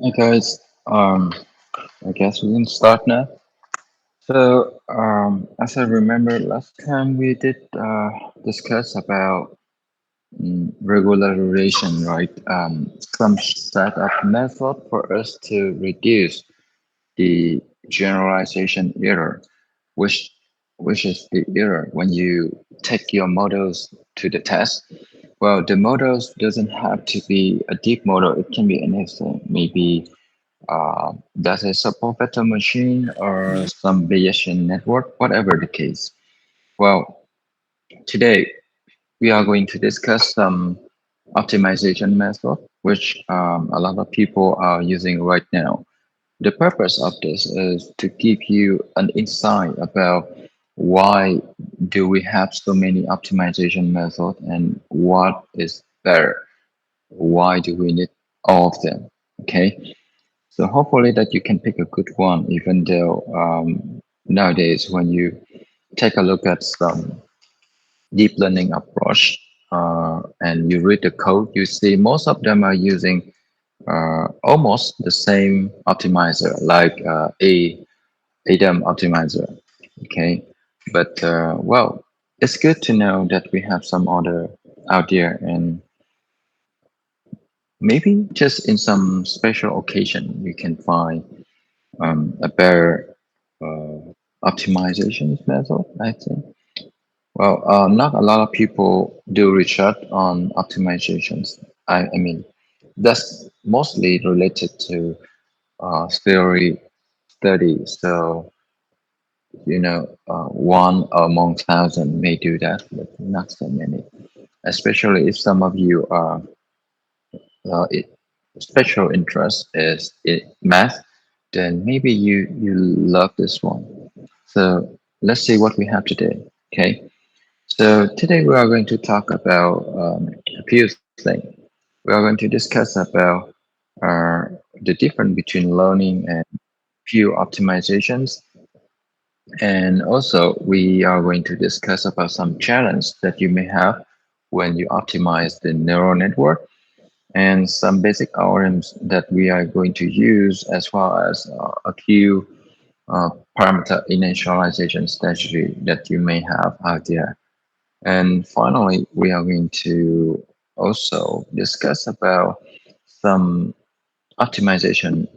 Hey guys, I guess we can start now. As I remember last time we did discuss about regularization, right? Some set of method for us to reduce the generalization error, which which is the error when you take your models to the test. Well, the models doesn't have to be a deep model; it can be anything, maybe does it support better machine or some Bayesian network, whatever the case. Well, today we are going to discuss some optimization method, which a lot of people are using right now. The purpose of this is to give you an insight about why do we have so many optimization methods and what is better. Why do we need all of them? Okay. So hopefully that you can pick a good one, even though nowadays when you take a look at some deep learning approach and you read the code, you see most of them are using almost the same optimizer, like ADAM optimizer. Okay, but well, it's good to know that we have some other out there, and maybe just in some special occasion you can find a better uh, optimization method, I think. Well, not a lot of people do research on optimizations. I mean, that's mostly related to theory study. So, one among thousand may do that, but not so many. Especially if some of you are special interest is in math, then maybe you love this one. So let's see what we have today. Okay. So today we are going to talk about a few things. We are going to discuss about uh, the difference between learning and pure optimizations, and also we are going to discuss about some challenge that you may have when you optimize the neural network and some basic algorithms that we are going to use, as well as a few uh, parameter initialization strategy that you may have out there. And finally, we are going to also discuss about some optimization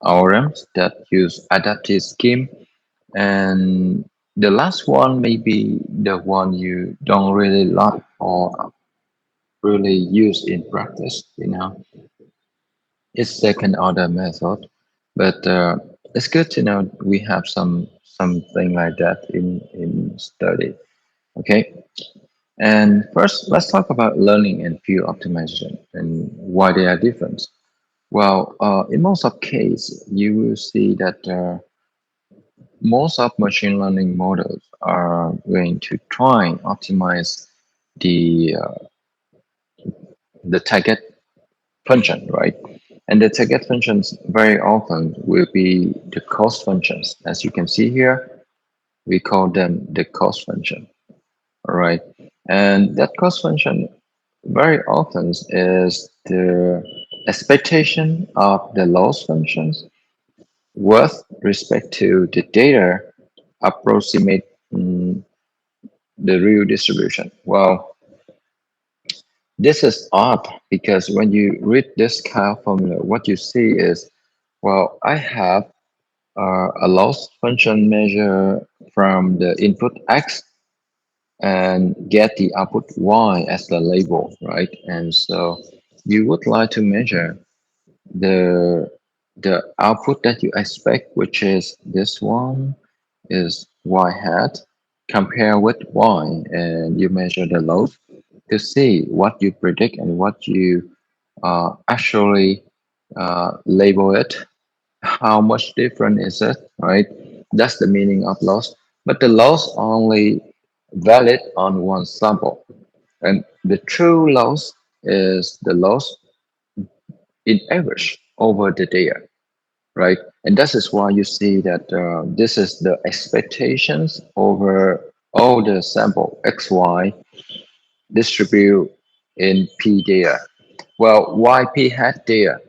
algorithms that use adaptive scheme. And the last one may be the one you don't really like or really use in practice. It's second order method, but it's good to know we have something like that in study. Okay. And first, let's talk about learning and field optimization and why they are different. Well, in most of case, you will see that most of machine learning models are going to try and optimize the uh, the target function, right? And the target functions very often will be the cost functions. As you can see here, we call them the cost function, all right? And that cost function very often is the expectation of the loss functions with respect to the data approximate the real distribution. Well, this is odd because when you read this kind of formula, what you see is, well, I have a loss function measure from the input x and get the output y as the label, right? And so you would like to measure the the output that you expect, which is this one is y hat, compare with y, and you measure the load to see what you predict and what you actually label it. How much different is it, right? That's the meaning of loss. But the loss only valid on one sample, and the true loss is the loss in average over the data, right? And that is why you see that this is the expectations over all the sample XY distribute in P data. Well, why P hat data?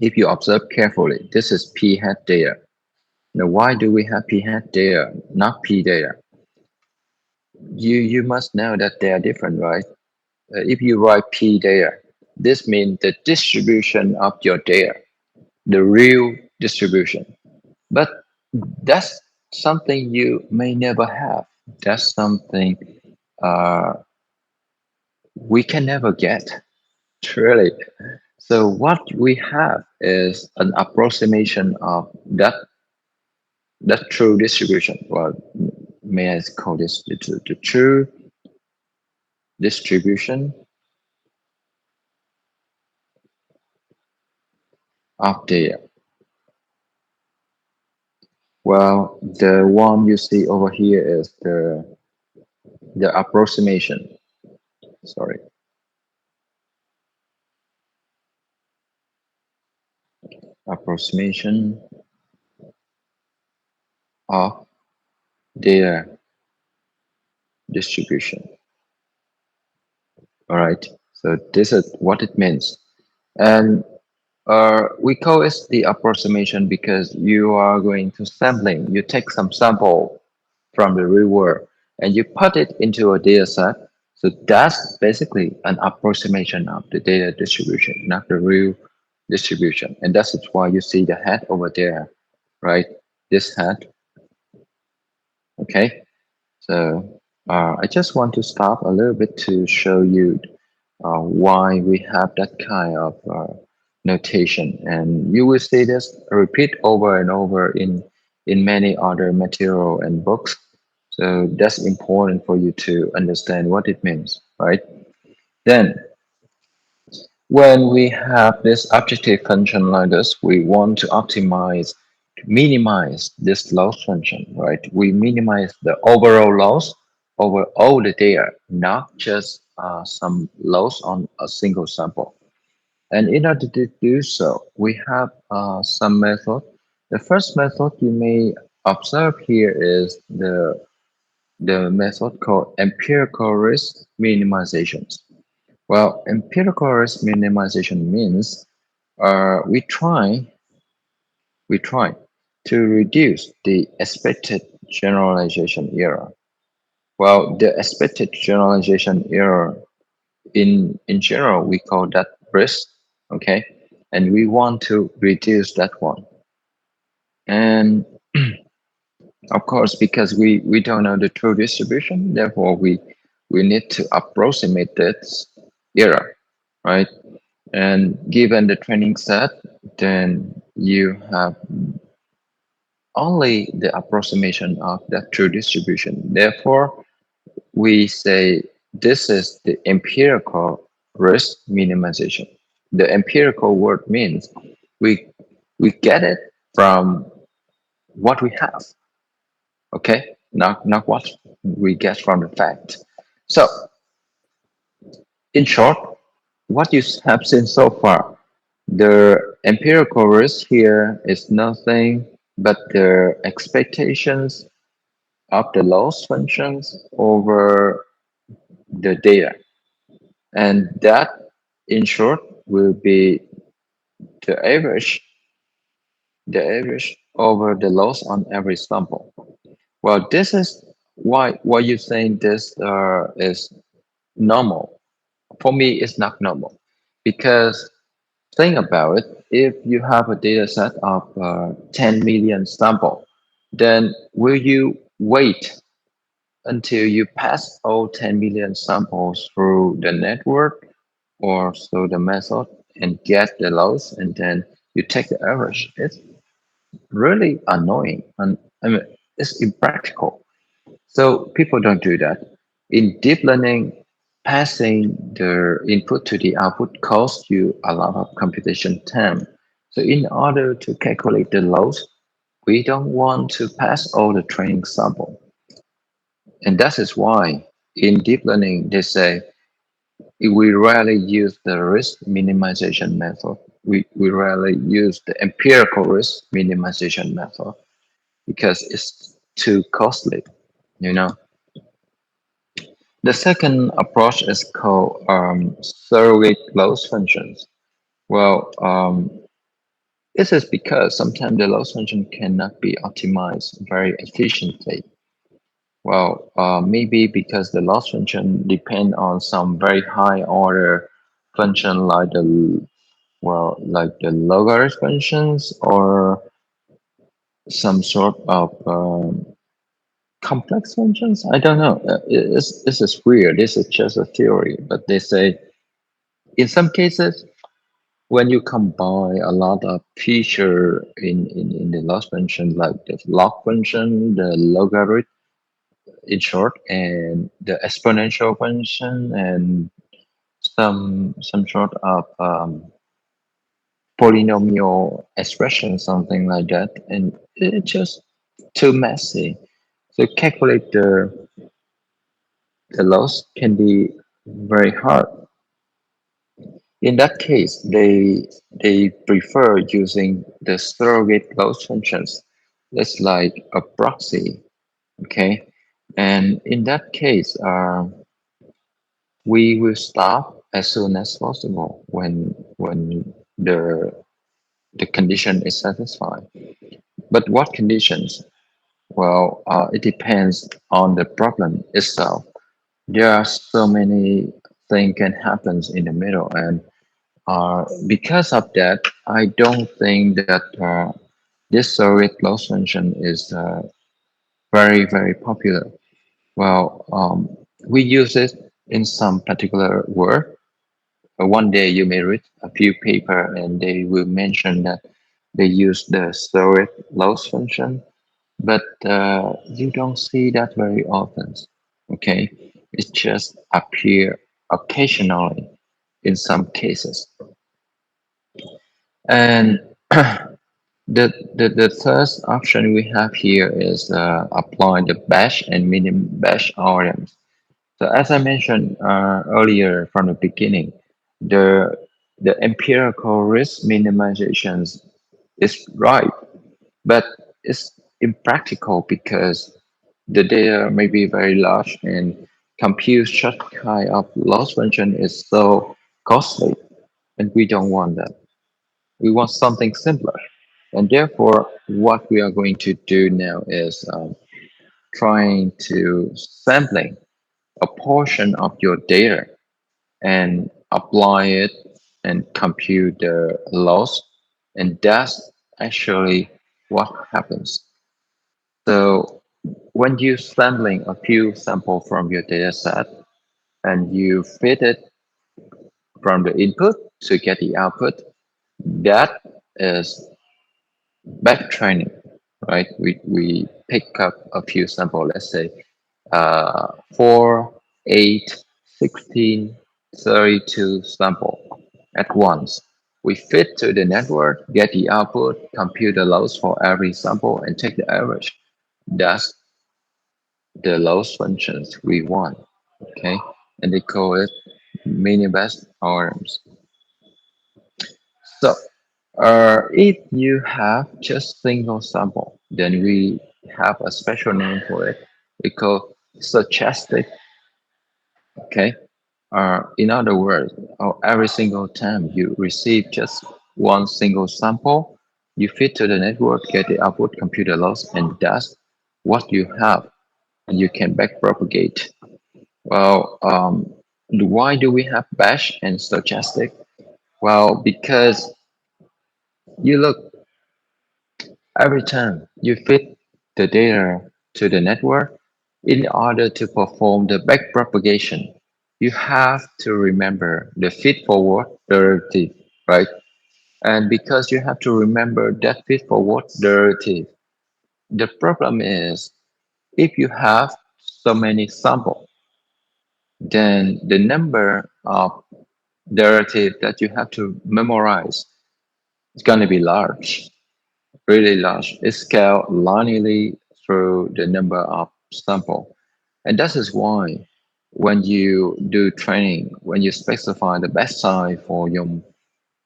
If you observe carefully, this is p hat data. Now, why do we have p hat data, not p data? You must know that they are different, right? If you write p data, this means the distribution of your data, the real distribution. But that's something you may never have. That's something uh, we can never get, truly. So what we have is an approximation of that true distribution. Well, may I call this the true distribution of the, well, the one you see over here is the approximation. Sorry, approximation of the distribution. All right. So this is what it means. And we call it the approximation because you are going to sampling. You take some sample from the real world and you put it into a data set. So that's basically an approximation of the data distribution, not the real distribution. And that's why you see the hat over there, right? This hat, okay? So I just want to stop a little bit to show you why we have that kind of notation. And you will see this repeat over and over in many other material and books. So that's important for you to understand what it means, right? Then when we have this objective function like this, we want to optimize, minimize this loss function, right? We minimize the overall loss over all the data, not just some loss on a single sample. And in order to do so, we have some method. The first method you may observe here is the method called empirical risk minimizations. Well, empirical risk minimization means we try to reduce the expected generalization error. Well, the expected generalization error in general we call that risk, okay, and we want to reduce that one. And of course, because we don't know the true distribution, therefore we need to approximate this error, right? And given the training set, then you have only the approximation of that true distribution. Therefore, we say this is the empirical risk minimization. The empirical word means we we get it from what we have, okay? Not what we get from the fact. So, in short, what you have seen so far, the empirical risk here is nothing but the expectations of the loss functions over the data. And that, in short, will be the average over the loss on every sample. Well, this is why you're saying this is normal. For me, it's not normal because think about it. If you have a data set of 10 million sample, then will you wait until you pass all 10 million samples through the network or through the method and get the loss and then you take the average? It's really annoying and I mean, it's impractical. So people don't do that. In deep learning, passing the input to the output costs you a lot of computation time. So in order to calculate the loss, we don't want to pass all the training sample. And that is why in deep learning, they say we rarely use the risk minimization method. We rarely use the empirical risk minimization method because it's too costly, you know. The second approach is called surrogate loss functions. Well, This is because sometimes the loss function cannot be optimized very efficiently. Well, maybe because the loss function depend on some very high order function like the logarithm functions or some sort of complex functions. I don't know. This is weird. This is just a theory, but they say in some cases when you combine a lot of feature in the loss function like the log function, the logarithm in short, and the exponential function and some sort of polynomial expression, something like that, and it's just too messy. So calculate the loss can be very hard. In that case, they prefer using the surrogate loss functions. That's like a proxy, okay? And in that case, we will stop as soon as possible when the the condition is satisfied. But what conditions? Well, it depends on the problem itself. There are so many things can happen in the middle, and because of that, I don't think that this Soviet loss function is very popular. Well, we use it in some particular word. One day you may read a few paper and they will mention that they use the Soviet loss function, but you don't see that very often. Okay, it just appear occasionally in some cases. And the third option we have here is apply the batch and minimum batch RMs. So as I mentioned earlier from the beginning, the the empirical risk minimizations is right, but it's impractical because the data may be very large and compute such kind of loss function is so costly, and we don't want that. We want something simpler. And therefore, what we are going to do now is trying to sampling a portion of your data and apply it and compute the loss. And that's actually what happens. So when you sampling a few sample from your data set and you fit it from the input to get the output, that is back training, right? We pick up a few sample, let's say 4, 8, 16, 32 sample at once. We fit to the network, get the output, compute the loss for every sample, and take the average. That's the loss functions we want, okay? And they call it mini best arms. So if you have just single sample, then we have a special name for it. We call stochastic. Okay. In other words, every single time you receive just one single sample, you feed to the network, get the output, compute the loss, and that's what you have, and you can backpropagate. Well, why do we have batch and stochastic? Well, because you look every time you feed the data to the network, in order to perform the backpropagation, you have to remember the feed forward derivative, right? And because you have to remember that feed forward derivative, the problem is if you have so many samples, then the number of derivative that you have to memorize is going to be large, really large. It's scaled linearly through the number of sample. And that is why when you do training, when you specify the best size for your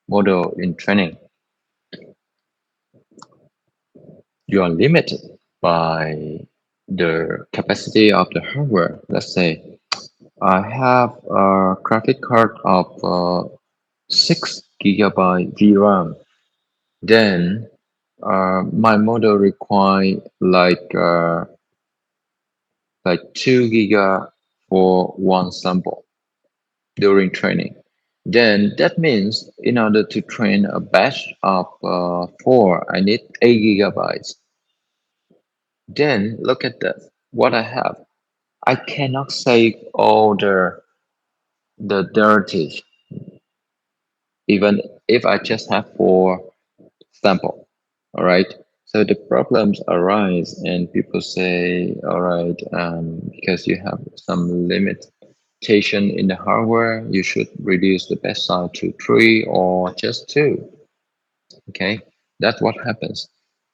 model in training, you are limited by the capacity of the hardware. Let's say I have a graphic card of 6 gigabyte VRAM, Then my model require like 2 giga for one sample during training. Then that means in order to train a batch of four, I need 8 gigabytes. Then look at this, what I have. I cannot save all the dirty, even if I just have four sample. All right. So the problems arise, and people say, all right, because you have some limitation in the hardware, you should reduce the batch size to three or just two. Okay, that's what happens.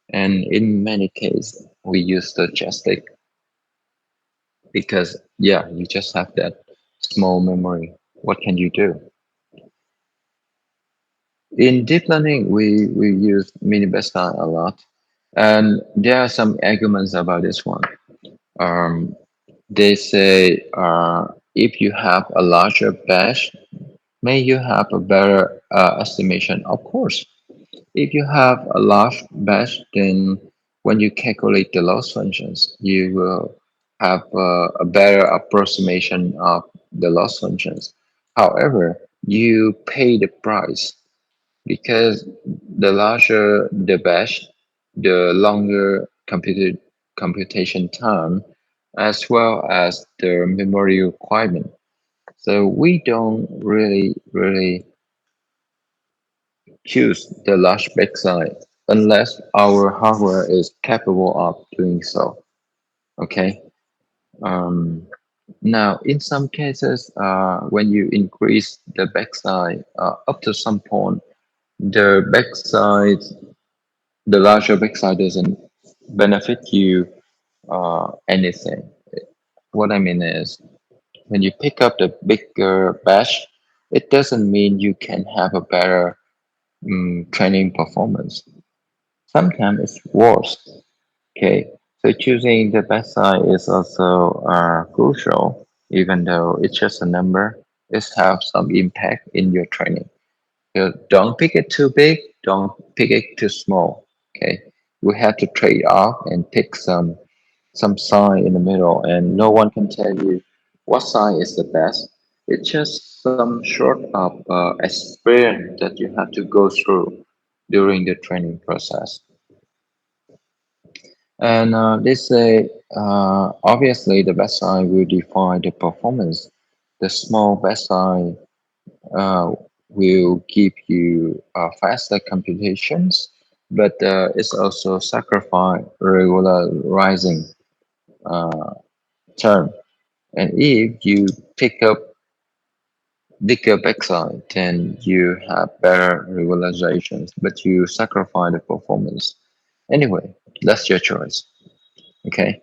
And in many cases, we use the joystick because, yeah, you just have that small memory. What can you do? In deep learning, we use mini batch size a lot, and there are some arguments about this one. Um, they say if you have a larger batch, may you have a better estimation. Of course, if you have a large batch, then when you calculate the loss functions, you will have a better approximation of the loss functions. However, you pay the price because the larger the batch, the longer computation time, as well as the memory requirement. So we don't really choose the large batch size unless our hardware is capable of doing so. Okay. Um, Now, in some cases, when you increase the batch size up to some point, the batch size the larger backside doesn't benefit you anything. What I mean is, when you pick up the bigger batch, it doesn't mean you can have a better training performance. Sometimes it's worse. Okay, so choosing the best side is also crucial, even though it's just a number. It have some impact in your training. So don't pick it too big, don't pick it too small. Okay. We have to trade off and pick some sign in the middle, and no one can tell you what sign is the best. It's just some sort of experience that you have to go through during the training process. And they say obviously the best sign will define the performance. The small best sign uh, will give you faster computations, but it's also sacrifice regularizing uh, term. And if you pick up bigger backside, then you have better regularizations, but you sacrifice the performance. Anyway, that's your choice. Okay.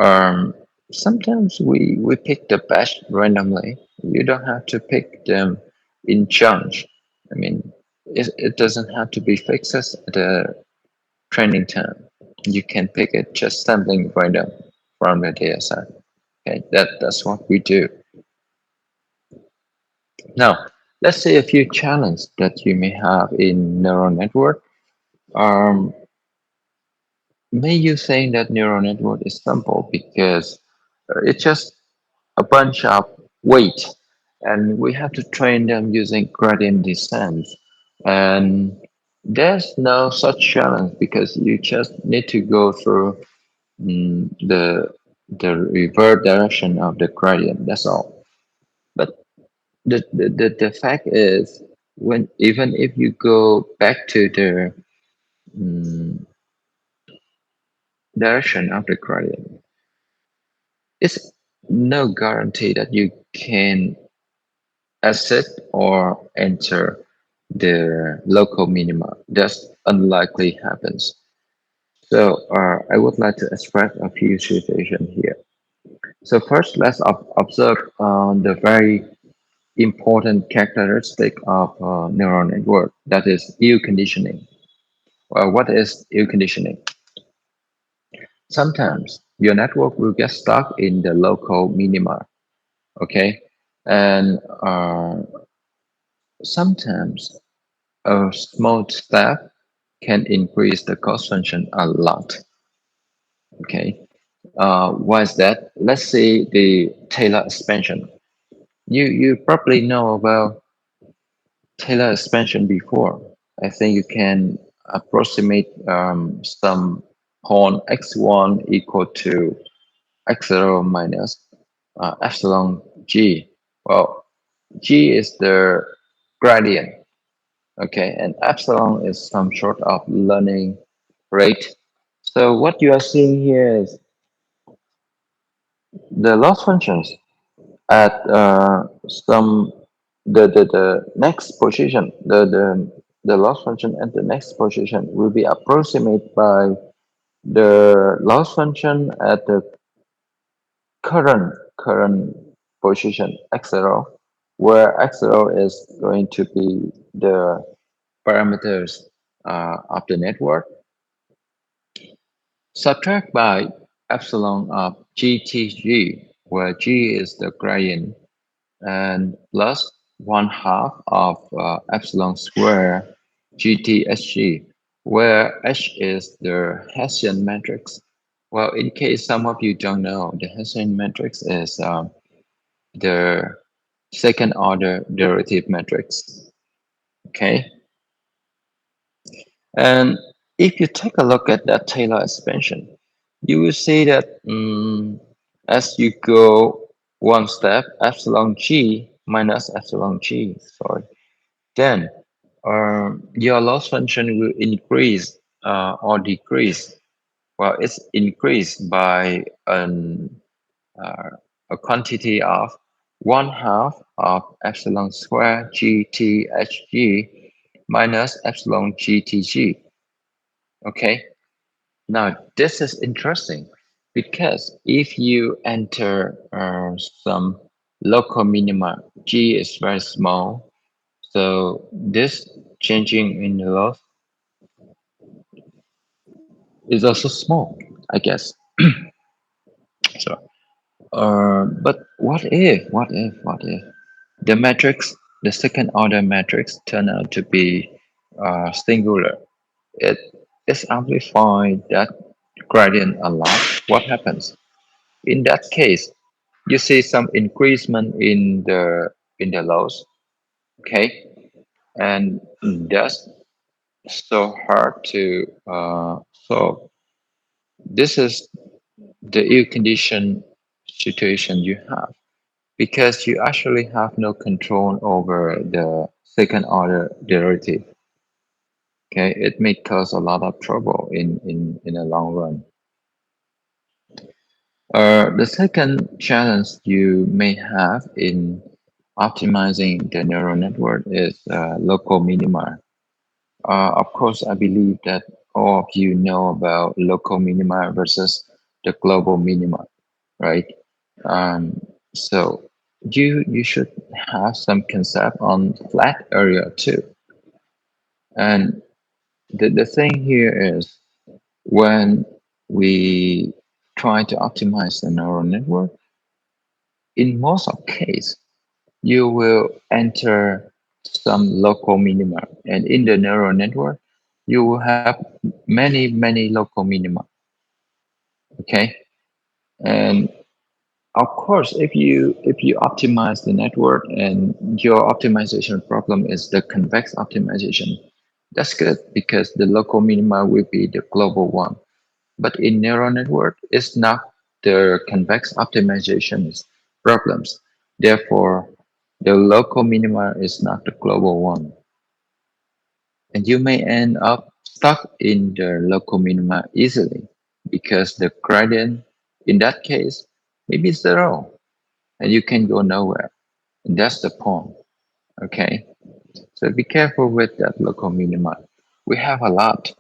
Um, Sometimes we pick the best randomly. You don't have to pick them in chunks. I mean, it doesn't have to be fixed at the training time. You can pick it just something random from the data set. Okay, that's what we do. Now, let's say a few challenges that you may have in neural network. Um, may you saying that neural network is simple because it's just a bunch of weight, and we have to train them using gradient descent. And there's no such challenge because you just need to go through the reverse direction of the gradient. That's all. But the fact is, when even if you go back to the mm, direction of the gradient, it's no guarantee that you can exit or enter the local minima. That's unlikely happens. So I would like to express a few situations here. So first, let's observe the very important characteristic of neural network, that is ill conditioning. Well, what is ill conditioning? Sometimes your network will get stuck in the local minima, okay? And sometimes a small step. can increase the cost function a lot. Okay. Why is that? Let's say the Taylor expansion. You probably know about Taylor expansion before. I think you can approximate some horn x1 equal to x0 minus epsilon g. Well, g is the gradient, okay, and epsilon is some sort of learning rate. So what you are seeing here is the loss functions at some the next position, the loss function at the next position will be approximated by the loss function at the current position x0, where x0 is going to be the parameters of the network, subtract by epsilon of gtg, where g is the gradient, and plus one half of epsilon square gtsg, where h is the Hessian matrix. Well, in case some of you don't know, the Hessian matrix is the second order derivative matrix. Okay. And if you take a look at that Taylor expansion, you will see that as you go one step, epsilon g minus epsilon g, sorry, then your loss function will increase or decrease. Well, it's increased by uh, a quantity of one half of epsilon square GTHG minus epsilon GTG. Okay, now this is interesting because if you enter some local minima, G is very small, so this changing in the loss is also small, I guess. So, but what if the matrix, the second order matrix, turn out to be singular? It is amplifying that gradient a lot. What happens? In that case, you see some increasement in the loss, okay? And that's so hard to solve. This is the ill condition situation you have because you actually have no control over the second order derivative. Okay, it may cause a lot of trouble in the long run. The second challenge you may have in optimizing the neural network is local minima. Of course, I believe that all of you know about local minima versus the global minima, right? Um, so you should have some concept on flat area too. And the thing here is when we try to optimize the neural network, in most of case, you will enter some local minima. And in the neural network, you will have many local minima. Okay. And of course, if you optimize the network and your optimization problem is the convex optimization, that's good because the local minima will be the global one. But in neural network, it's not the convex optimizations problems. Therefore, the local minima is not the global one. And you may end up stuck in the local minima easily because the gradient in that case may be zero and you can go nowhere. And that's the point. Okay. So be careful with that local minima. We have a lot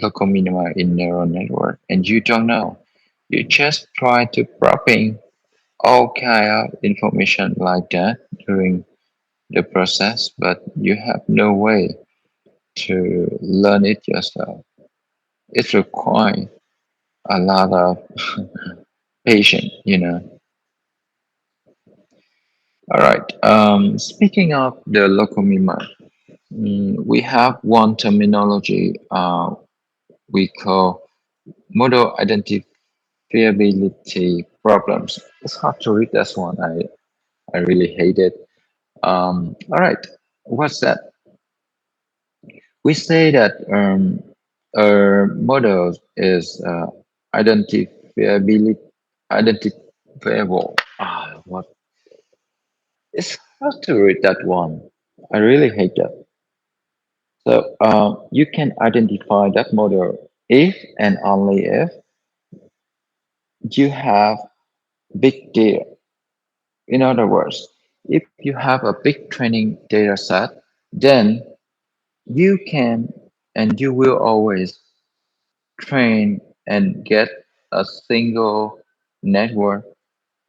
local minima in neural network and you don't know. You just try to propping all kind of information like that during the process, but you have no way to learn it yourself. It requires a lot of patience. All right. Speaking of the local minima, We have one terminology we call model identifiability problems. It's hard to read this one. I really hate it. All right, what's that? We say that a model is identifiability, identifiable. What? It's hard to read that one. I really hate that. So you can identify that model if and only if you have big data. In other words, if you have a big training data set, then you can and you will always train and get a single network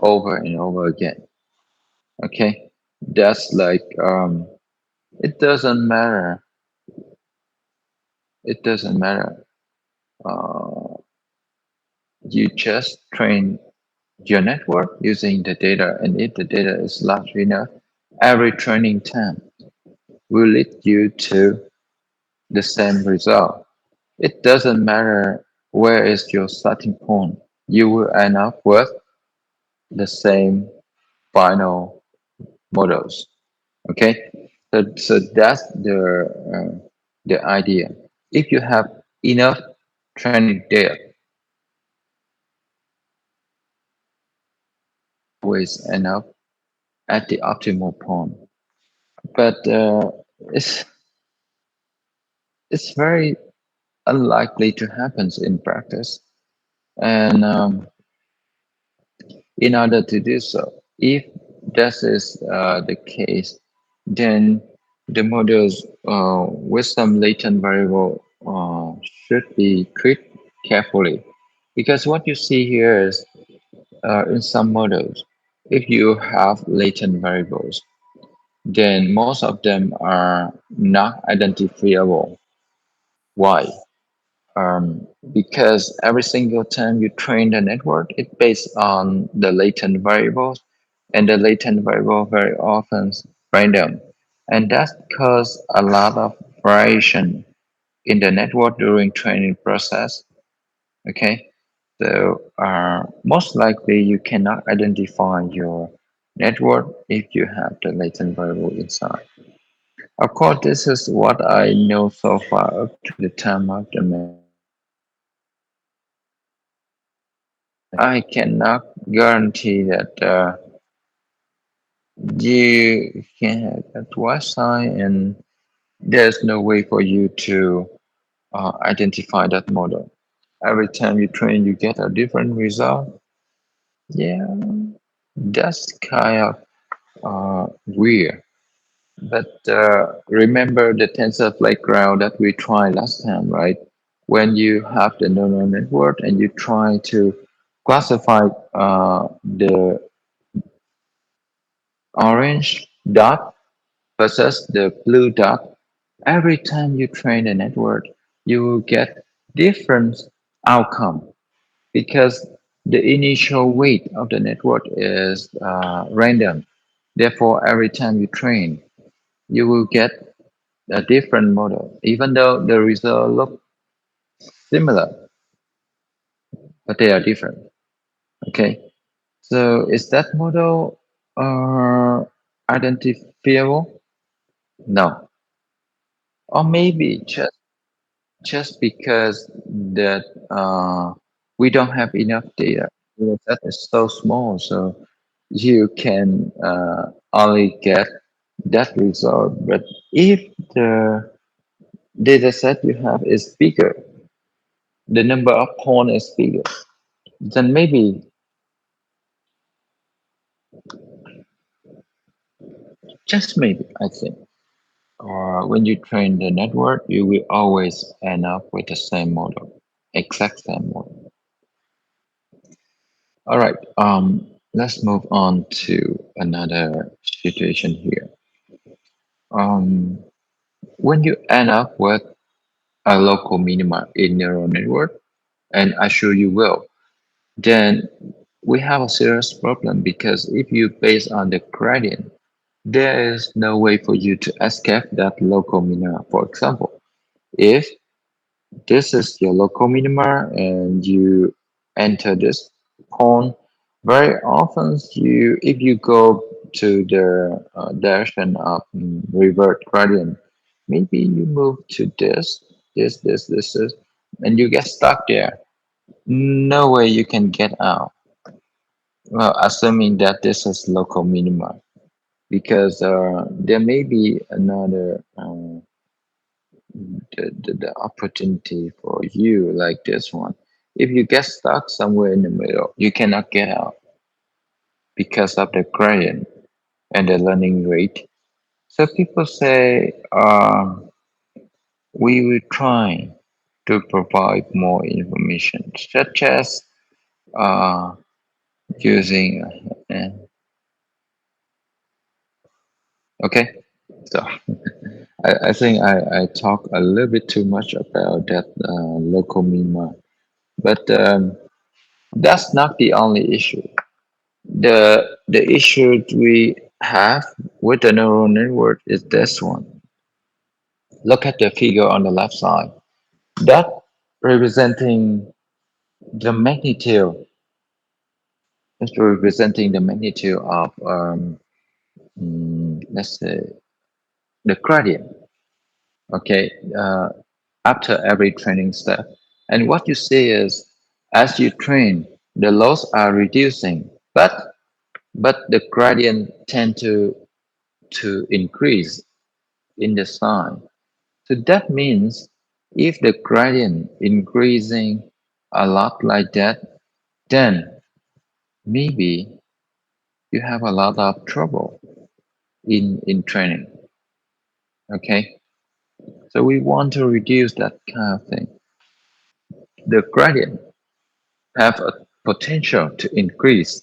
over and over again. Okay, that's like it doesn't matter. It doesn't matter. Uh, you just train your network using the data, and if the data is large enough, every training time will lead you to the same result. It doesn't matter where is your starting point. You will end up with the same final models. Okay, so that's the idea. If you have enough training data, always end up at the optimal point. But it's very unlikely to happen in practice. And in order to do so, if this is the case, then the models with some latent variable should be treated carefully. Because what you see here is in some models, if you have latent variables, then most of them are not identifiable. Why? Because every single time you train the network, it's based on the latent variables, and the latent variable very often is random, and that cause a lot of variation in the network during training process. Okay, so most likely you cannot identify your network if you have the latent variable inside. Of course, this is what I know so far up to the time of the I cannot guarantee that you can have that website and there's no way for you to identify that model. Every time you train, you get a different result. Yeah, that's kind of weird. But remember the tensor playground that we tried last time, right? When you have the neural network and you try to classify the orange dot versus the blue dot, every time you train a network, you will get different outcome because the initial weight of the network is random. Therefore, every time you train, you will get a different model, even though the result look similar, but they are different. Okay, so is that model identifiable? No, or maybe just because that we don't have enough data. The set is so small, so you can only get that result. But if the data set you have is bigger, the number of points is bigger, then maybe, just maybe, I think, or when you train the network, you will always end up with the same model, exact same model. All right, let's move on to another situation here. Um, when you end up with a local minima in neural network, and I sure you will, then we have a serious problem because if you base on the gradient, there is no way for you to escape that local minima. For example, if this is your local minima and you enter this pond, very often if you go to the direction of revert gradient, maybe you move to this, and you get stuck there. No way you can get out. Well, assuming that this is local minima, because there may be another the opportunity for you like this one. If you get stuck somewhere in the middle, you cannot get out because of the gradient and the learning rate. So people say we will try to provide more information, such as uh, using. Okay, so I think I talk a little bit too much about that local minima, but that's not the only issue. The issue we have with the neural network is this one. Look at the figure on the left side. That representing the magnitude is representing the magnitude of let's say the gradient. Okay, after every training step, and what you see is as you train, the loads are reducing, but the gradient tend to increase in the sign. So that means if the gradient increasing a lot like that, then maybe you have a lot of trouble in training. Okay, so we want to reduce that kind of thing. The gradient have a potential to increase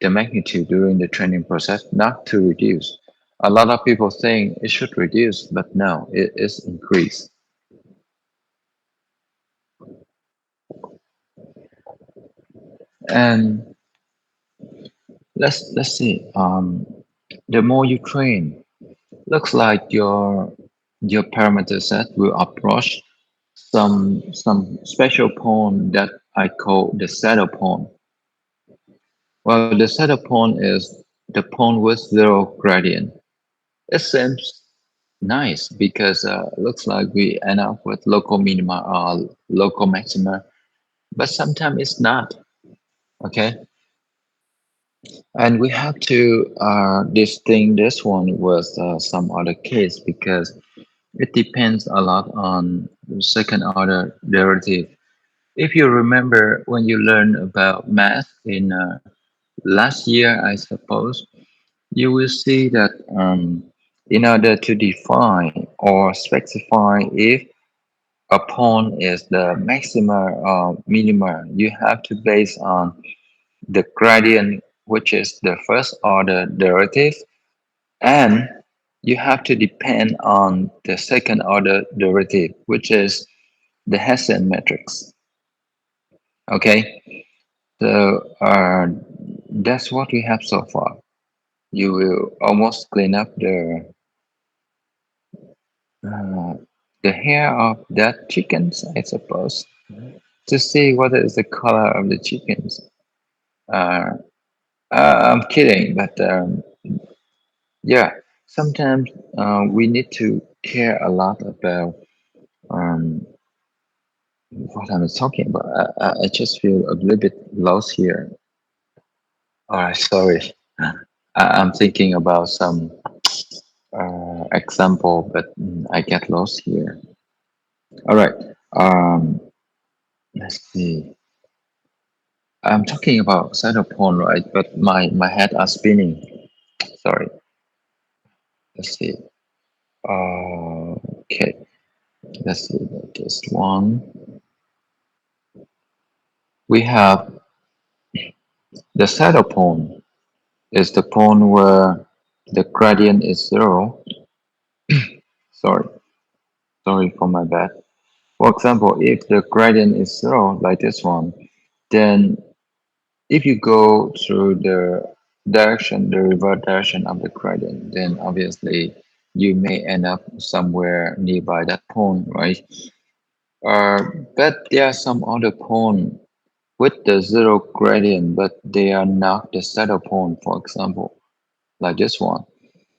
the magnitude during the training process, not to reduce. A lot of people think it should reduce, but no, it is increased. And let's see. The more you train, looks like your parameter set will approach some special point that I call the saddle point. Well, the saddle point is the point with zero gradient. It seems nice because looks like we end up with local minima or local maxima, but sometimes it's not. Okay, and we have to distinct this one with some other case because it depends a lot on second order derivative. If you remember when you learned about math in last year, I suppose, you will see that in order to define or specify if a point is the maxima or minima, you have to base on the gradient, which is the first order derivative, and you have to depend on the second order derivative, which is the Hessian matrix. Okay, so that's what we have so far. You will almost clean up uh, the hair of that chickens, I suppose, to see what is the color of the chickens. Uh, I'm kidding, but yeah, sometimes we need to care a lot about um, what I'm talking about. I just feel a little bit lost here. All right, sorry. I'm thinking about some example, but I get lost here. All right. Um, let's see. I'm talking about cytopone, right? But my head are spinning. Sorry. Let's see. Okay. Let's see. This one. We have the cytopone is the pone where the gradient is zero. Sorry. Sorry for my bad. For example, if the gradient is zero, like this one, then if you go through the direction, the reverse direction of the gradient, then obviously you may end up somewhere nearby that point, right? Uh, but there are some other point with the zero gradient, but they are not the saddle point, for example, like this one.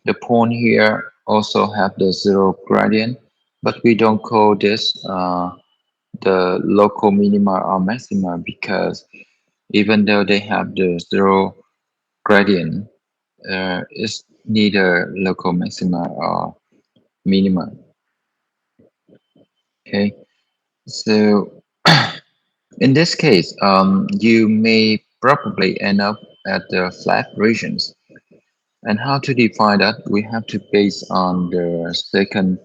The point here also have the zero gradient, but we don't call this the local minima or maxima because even though they have the zero gradient, it's neither local maxima or minima. Okay, so in this case, you may probably end up at the flat regions. And how to define that? We have to base on the second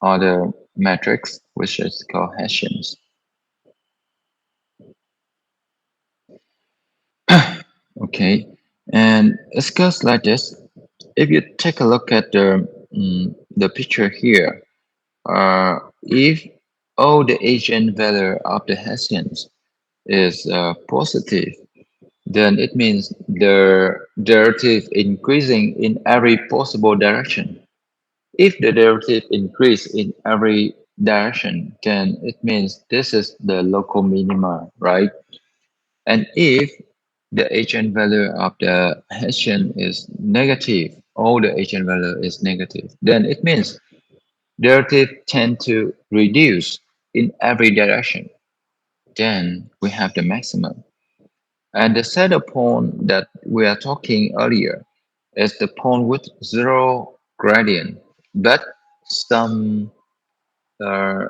order matrix, which is called Hessians. Okay, and it goes like this. If you take a look at the picture here, if all the eigenvalue of the Hessians is positive, then it means the derivative increasing in every possible direction. If the derivative increase in every direction, then it means this is the local minima, right? And if the eigenvalue of the Hessian is negative, all the eigenvalue is negative, then it means derivative tend to reduce in every direction. Then we have the maximum. And the saddle point that we are talking earlier is the point with zero gradient, but some uh,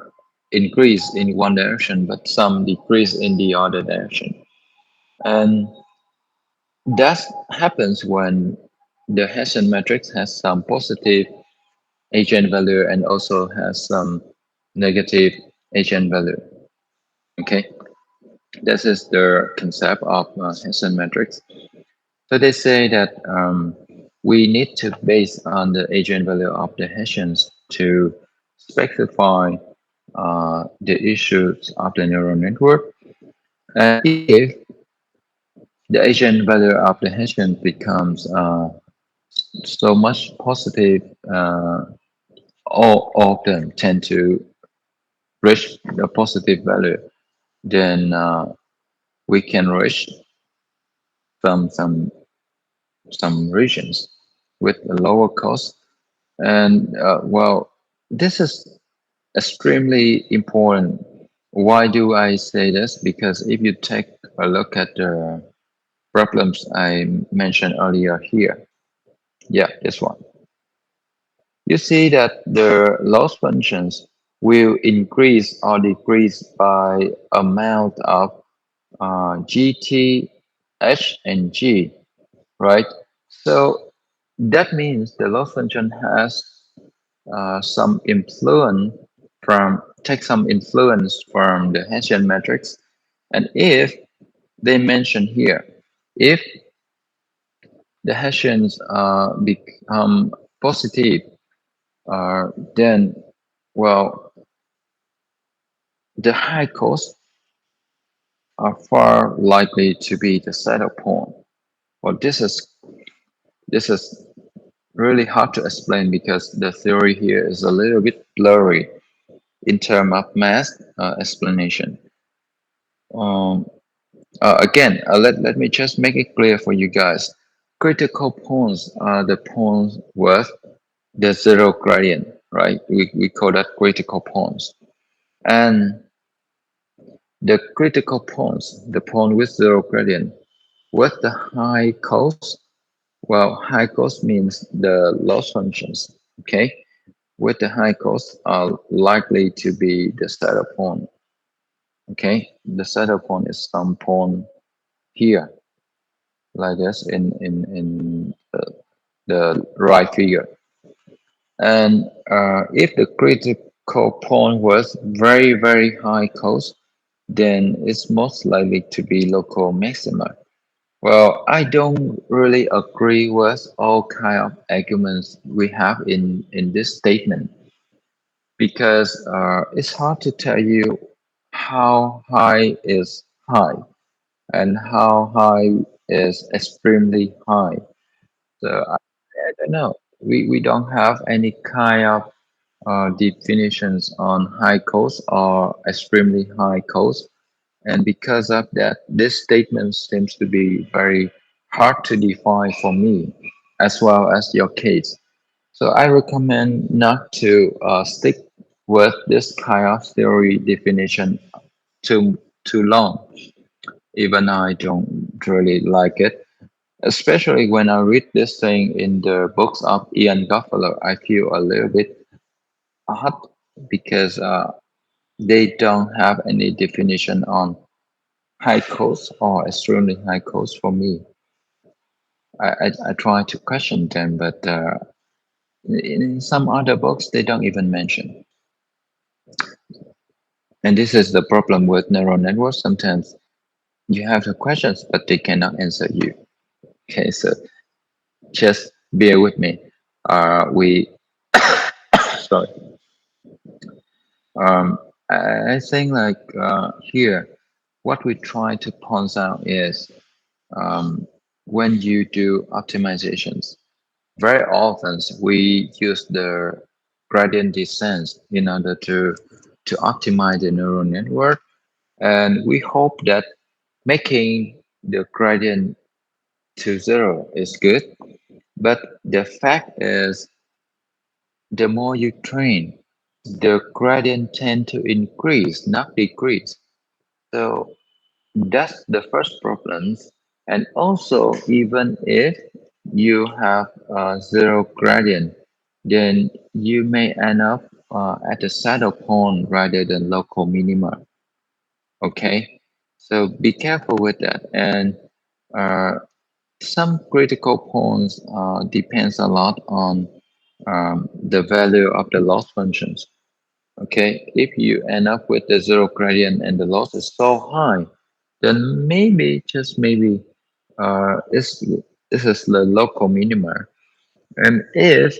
increase in one direction, but some decrease in the other direction. And that happens when the Hessian matrix has some positive eigenvalue and also has some negative eigenvalue. Okay, this is the concept of Hessian matrix. So they say that we need to base on the eigenvalue of the Hessians to specify the issues of the neural network. And if the eigenvalue of the Hessian becomes so much positive, all of them tend to reach the positive value, then we can reach some some regions with a lower cost. And well, this is extremely important. Why do I say this? Because if you take a look at the problems I mentioned earlier here, yeah, this one, you see that the loss functions will increase or decrease by amount of GT, H, and G, right? So that means the loss function has some influence take some influence from the Hessian matrix. And if they mention here, if the Hessians become positive, then well, the high costs are far likely to be the saddle point. Well, this is really hard to explain because the theory here is a little bit blurry in terms of math explanation. Um, again, let me just make it clear for you guys. Critical points are the points with the zero gradient, right? We call that critical points. And the critical points, the point with zero gradient, with the high cost, well, high cost means the loss functions, okay? With the high cost are likely to be the saddle point, okay? The saddle point is some point here, like this in the right figure. And if the critical point was very, very high cost, then it's most likely to be local maxima. Well, I don't really agree with all kind of arguments we have in this statement because it's hard to tell you how high is high and how high is extremely high. So I don't know. We don't have any kind of definitions on high cost or extremely high cost. And because of that, this statement seems to be very hard to define for me, as well as your case. So I recommend not to stick with this kind of theory definition too long. Even I don't really like it, especially when I read this thing in the books of Ian Buffalo. I feel a little bit odd because they don't have any definition on high cost or extremely high cost for me. I try to question them, but in some other books, they don't even mention. And this is the problem with neural networks. Sometimes you have the questions, but they cannot answer you. Okay, so just bear with me. We sorry. Um, I think like here, what we try to point out is um, when you do optimizations, very often we use the gradient descent in order to optimize the neural network, and we hope that making the gradient to zero is good. But the fact is, the more you train, the gradient tend to increase, not decrease. So that's the first problem. And also, even if you have zero gradient, then you may end up at the saddle point rather than local minima. Okay, so be careful with that. And uh, some critical points depends a lot on the value of the loss functions. Okay, if you end up with the zero gradient and the loss is so high, then maybe, just maybe, this is the local minima. And if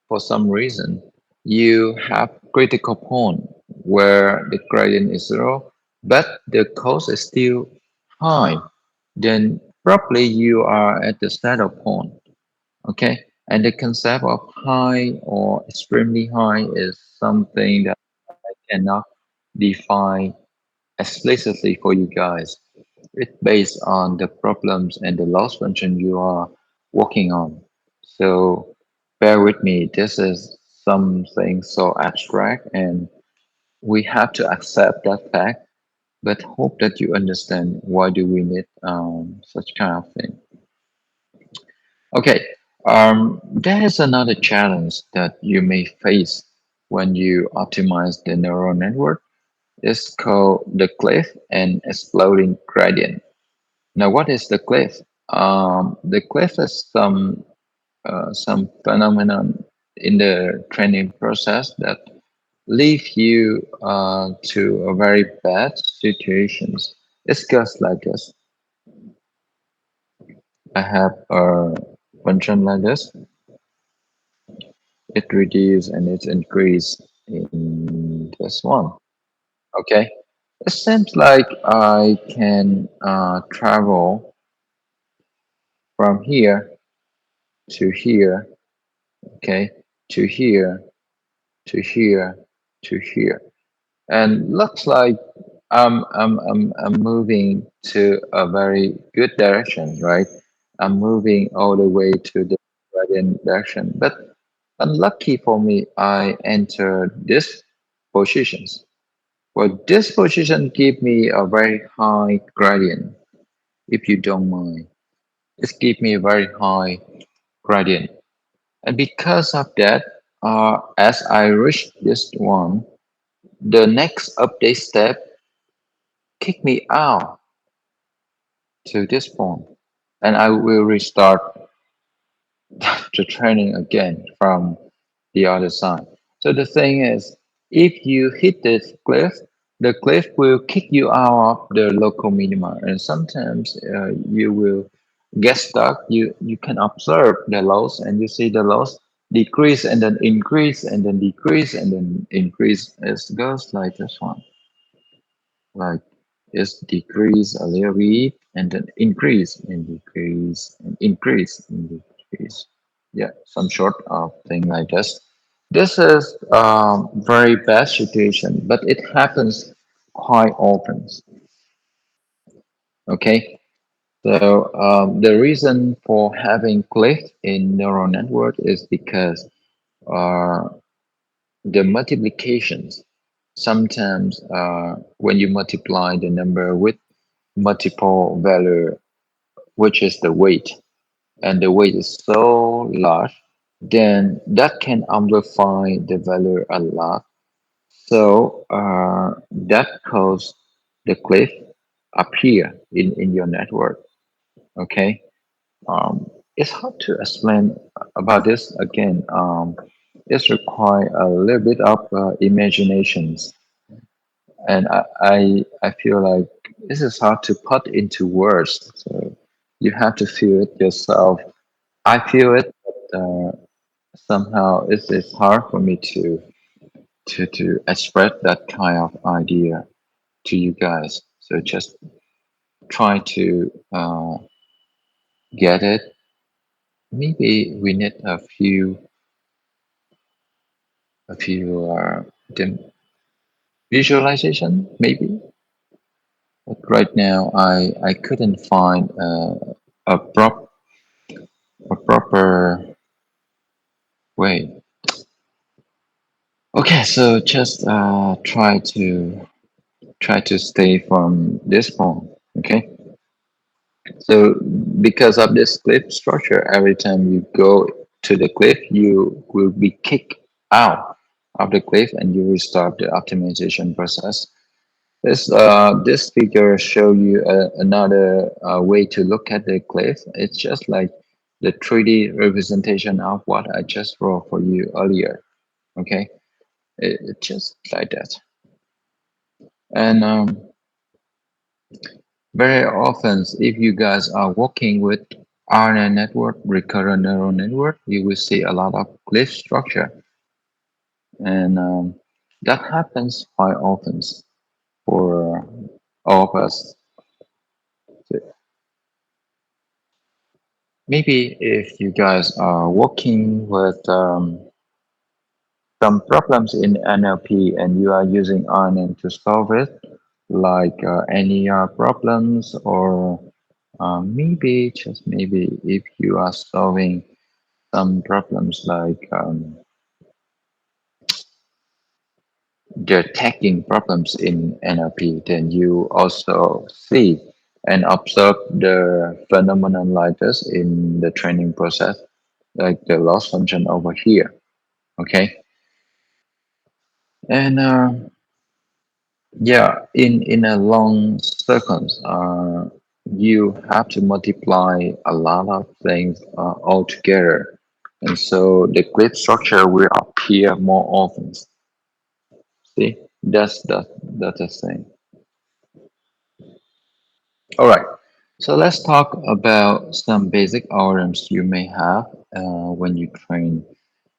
for some reason you have critical point where the gradient is zero, but the cost is still high, then probably you are at the saddle point. Okay, and the concept of high or extremely high is something that cannot define explicitly for you guys. It's based on the problems and the loss function you are working on. So bear with me. This is something so abstract, and we have to accept that fact. But hope that you understand why do we need such kind of thing. Okay, there is another challenge that you may face when you optimize the neural network. It's called the cliff and exploding gradient. Now, what is the cliff? The cliff is some phenomenon in the training process that leave you to a very bad situations. It goes like this. I have a function like this. It reduce and it increase in this one. Okay. It seems like I can travel from here to here, okay, to here, to here, to here. And looks like I'm moving to a very good direction, right? I'm moving all the way to the gradient direction. But unlucky for me, I enter this positions. Well, this position give me a very high gradient, if you don't mind. It give me a very high gradient. And because of that, as I reach this one, the next update step kick me out to this point, and I will restart the training again from the other side. So the thing is, if you hit this cliff, the cliff will kick you out of the local minima, and sometimes you will get stuck. You can observe the loss, and you see the loss decrease and then increase and then decrease and then increase. It goes like this one, like it's decrease a little bit and then increase and decrease and increase and decrease. Yeah, some sort of thing like this. This is very bad situation, but it happens quite often. Okay, so the reason for having cliff in neural network is because uh, the multiplications sometimes when you multiply the number with multiple value, which is the weight, and the weight is so large, then that can amplify the value a lot. So that cause the cliff appear in your network. Okay. It's hard to explain about this again. It's require a little bit of imaginations, and I feel like this is hard to put into words. So you have to feel it yourself. I feel it, but somehow it's hard for me to express that kind of idea to you guys. So just try to get it. Maybe we need a few visualization, maybe. But right now, I couldn't find a proper way. Okay, so just try to stay from this point. Okay. So because of this cliff structure, every time you go to the cliff, you will be kicked out of the cliff and you will start the optimization process. This figure show you another way to look at the cliff. It's just like the 3D representation of what I just wrote for you earlier. Okay, it's just like that. And very often, if you guys are working with RNN network, recurrent neural network, you will see a lot of cliff structure, and that happens quite often for all of us. Maybe if you guys are working with some problems in NLP and you are using RNN to solve it, like NER problems, or maybe, just maybe, if you are solving some problems like the tagging problems in NLP, then you also see and observe the phenomenon like this in the training process, like the loss function over here. Okay, and yeah, in a long sequence, you have to multiply a lot of things all together, and so the grid structure will appear more often. See, that's the thing. All right, so let's talk about some basic algorithms you may have when you train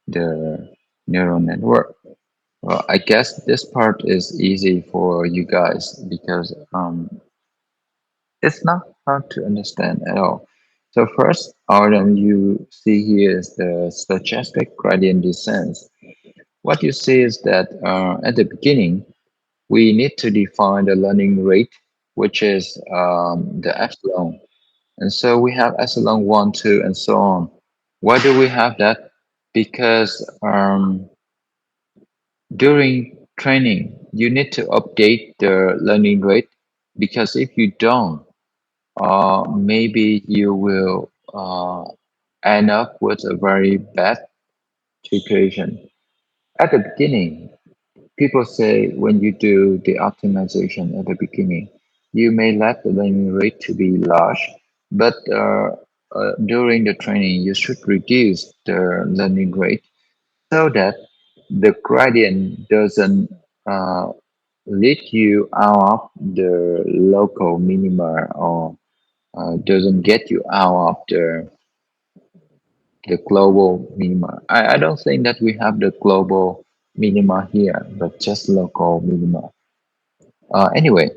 the neural network. Well, I guess this part is easy for you guys because it's not hard to understand at all. So first algorithm you see here is the stochastic gradient descent. What you see is that at the beginning, we need to define the learning rate, which is the epsilon. And so we have epsilon 1, 2, and so on. Why do we have that? Because during training, you need to update the learning rate because if you don't, maybe you will end up with a very bad situation. At the beginning, people say when you do the optimization at the beginning, you may let the learning rate to be large, but during the training, you should reduce the learning rate so that the gradient doesn't uh, lead you out of the local minima or doesn't get you out of the global minima. I don't think that we have the global minima here, but just local minima. Anyway,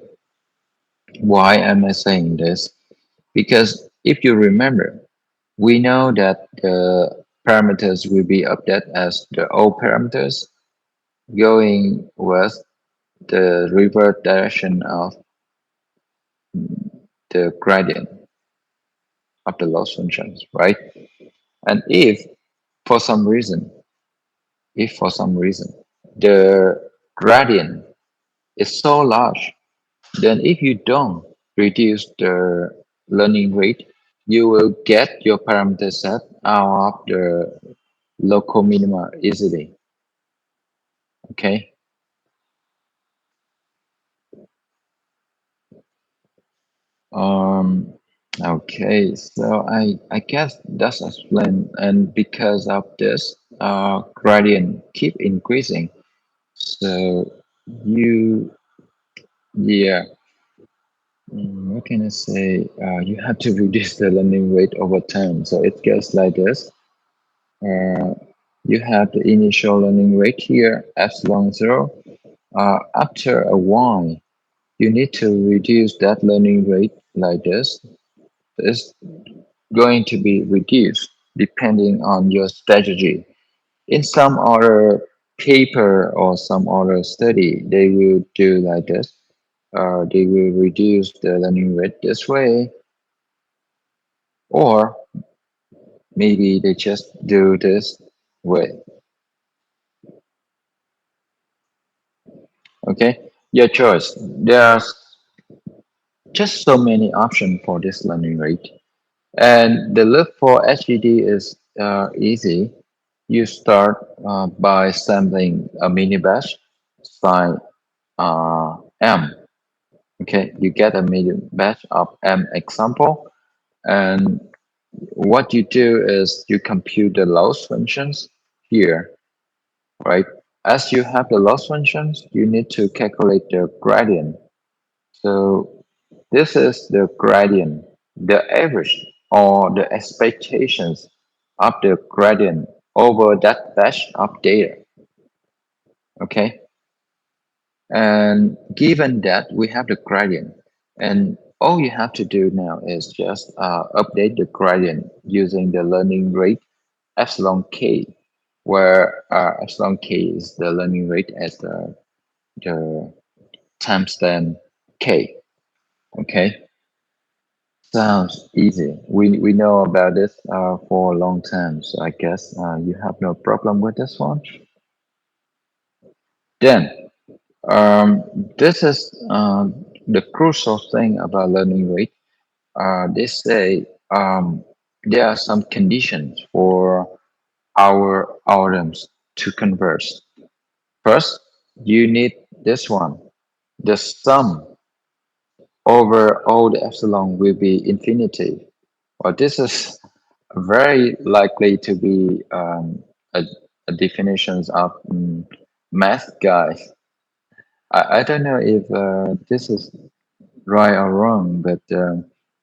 why am I saying this? Because if you remember, we know that the parameters will be updated as the old parameters going with the reverse direction of the gradient of the loss functions, right? And for some reason, if for some reason the gradient is so large, then if you don't reduce the learning rate, you will get your parameter set out of the local minima easily. Okay. Um, okay, so I guess that's explained, and because of this, gradient keep increasing. So you, yeah, what can I say? You have to reduce the learning rate over time. So it goes like this. Uh, you have the initial learning rate here, epsilon zero. After a while, you need to reduce that learning rate like this. It's going to be reduced depending on your strategy. In some other paper or some other study, they will do like this. They will reduce the learning rate this way, or maybe they just do this way. Okay, your choice. There's just so many options for this learning rate. And the look for HED is easy. You start by sampling a mini batch size M. Okay, you get a mini batch of M example, and what you do is you compute the loss functions here, right? As you have the loss functions, you need to calculate the gradient. So this is the gradient, the average or the expectations of the gradient over that batch of data. Okay. And given that we have the gradient, and all you have to do now is just update the gradient using the learning rate epsilon k, where epsilon k is the learning rate as the timestamp k. Okay. Sounds easy. We know about this for a long time, so I guess you have no problem with this one. Then, this is the crucial thing about learning rate. They say there are some conditions for our algorithms to converge. First, you need this one. The sum over all the epsilon will be infinity. Well, this is very likely to be a definitions of math guys. I don't know if this is right or wrong, but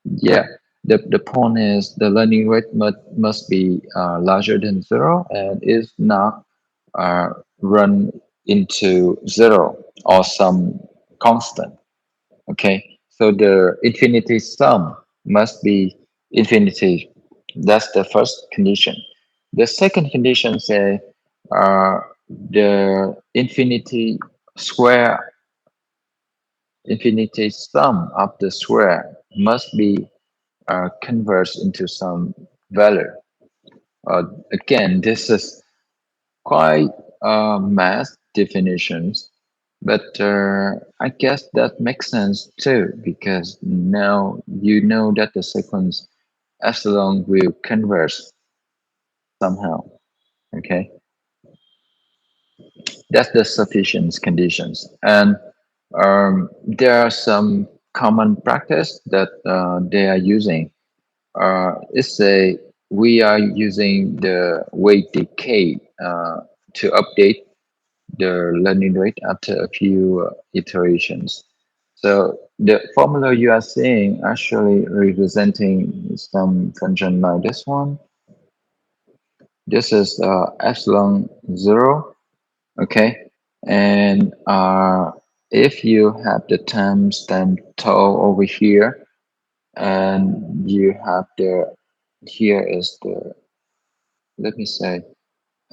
yeah, the point is the learning rate must be larger than zero and is not run into zero or some constant. Okay, so the infinity sum must be infinity. That's the first condition. The second condition say uh, the square infinity sum of the square must be converged into some value. Again, this is quite math definitions, but I guess that makes sense too, because now you know that the sequence epsilon will converge somehow. Okay, that's the sufficient conditions, and there are some common practice that they are using. It's a we are using the weight decay to update the learning rate after a few iterations. So the formula you are seeing actually representing some function like this one. This is epsilon zero, okay? And if you have the timestamp tau over here, and you have the here is the, let me say,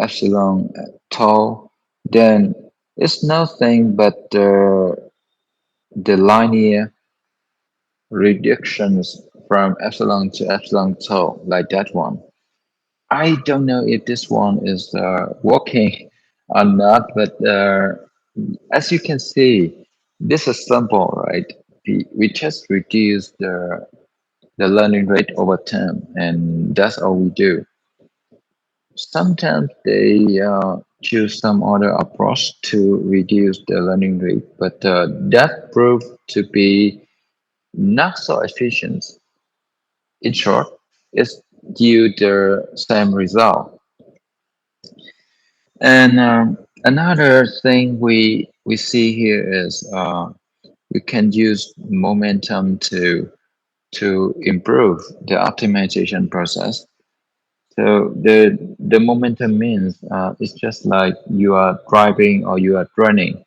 epsilon tau, then it's nothing but the linear reductions from epsilon to epsilon tau, like that one. I don't know if this one is working or not, but as you can see, this is simple, right? We just reduce the learning rate over time, and that's all we do. Sometimes they choose some other approach to reduce the learning rate, but that proved to be not so efficient. In short, it's due the same result. And another thing we see here is we can use momentum to improve the optimization process. So the momentum means it's just like you are driving or you are running.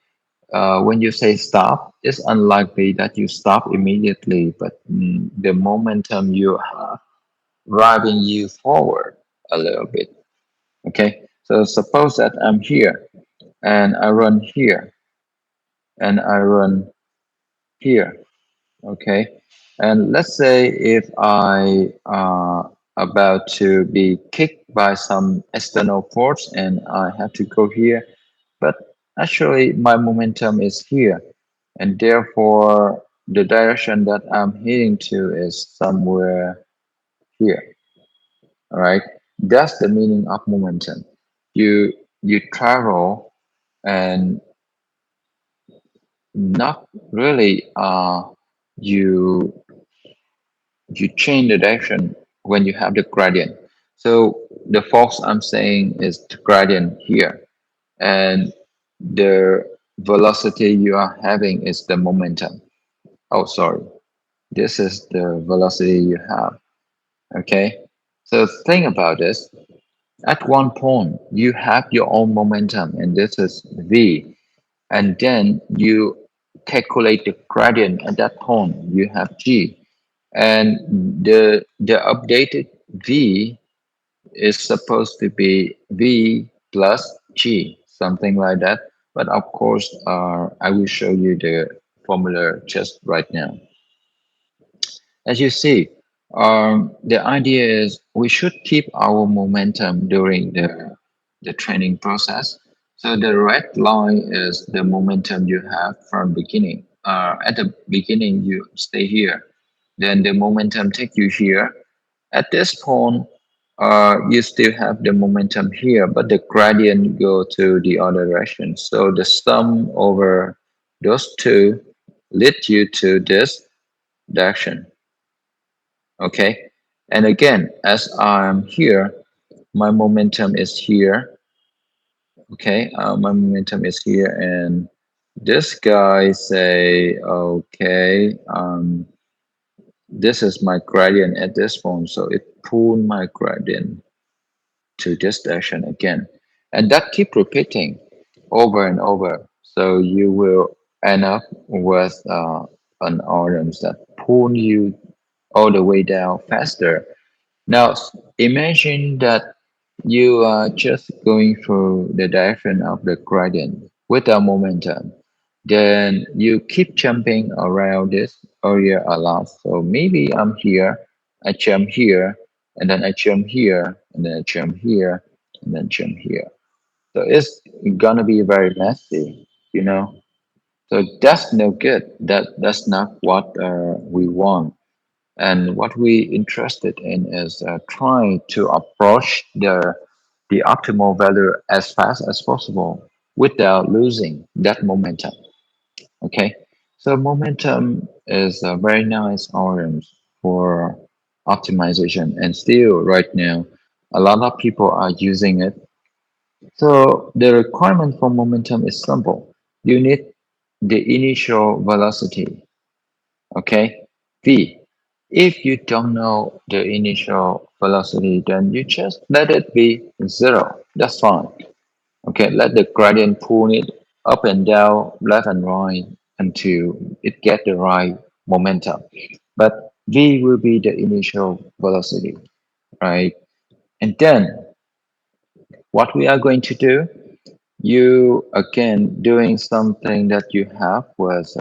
When you say stop, it's unlikely that you stop immediately, but the momentum you have driving you forward a little bit. Okay, so suppose that I'm here and I run here and I run here. Okay, and let's say if I about to be kicked by some external force and I have to go here, but actually my momentum is here, and therefore the direction that I'm heading to is somewhere here. All right, that's the meaning of momentum. You travel and not really you you change the direction when you have the gradient. So the force I'm saying is the gradient here, and the velocity you are having is the momentum. Oh, sorry. This is the velocity you have. Okay. So think about this. At one point, you have your own momentum, and this is v. And then you calculate the gradient at that point. You have g, and the updated v is supposed to be v plus g, something like that. But of course, I will show you the formula just right now. As you see, the idea is we should keep our momentum during the training process. So the red line is the momentum you have from beginning. At the beginning, you stay here. Then the momentum take you here. At this point, you still have the momentum here, but the gradient go to the other direction. So the sum over those two lead you to this direction. Okay. And again, as I'm here, my momentum is here. Okay. My momentum is here. And this guy say, okay, this is my gradient at this point. So it pulled my gradient to this direction again. And that keep repeating over and over. So you will end up with an orange that pull you all the way down faster. Now, imagine that you are just going through the direction of the gradient without momentum. Then you keep jumping around this area a lot. So maybe I'm here, I jump here, and then I jump here, and then I jump here, and then jump here. So it's gonna be very messy, you know. So that's no good. That's not what we want. And what we interested in is trying to approach the optimal value as fast as possible without losing that momentum. Okay, so momentum is a very nice orange for optimization, and still right now, a lot of people are using it. So the requirement for momentum is simple. You need the initial velocity. Okay, v. If you don't know the initial velocity, then you just let it be zero. That's fine. Okay, let the gradient pull it up and down, left and right until it get the right momentum. But V will be the initial velocity, right? And then what we are going to do, you again doing something that you have was,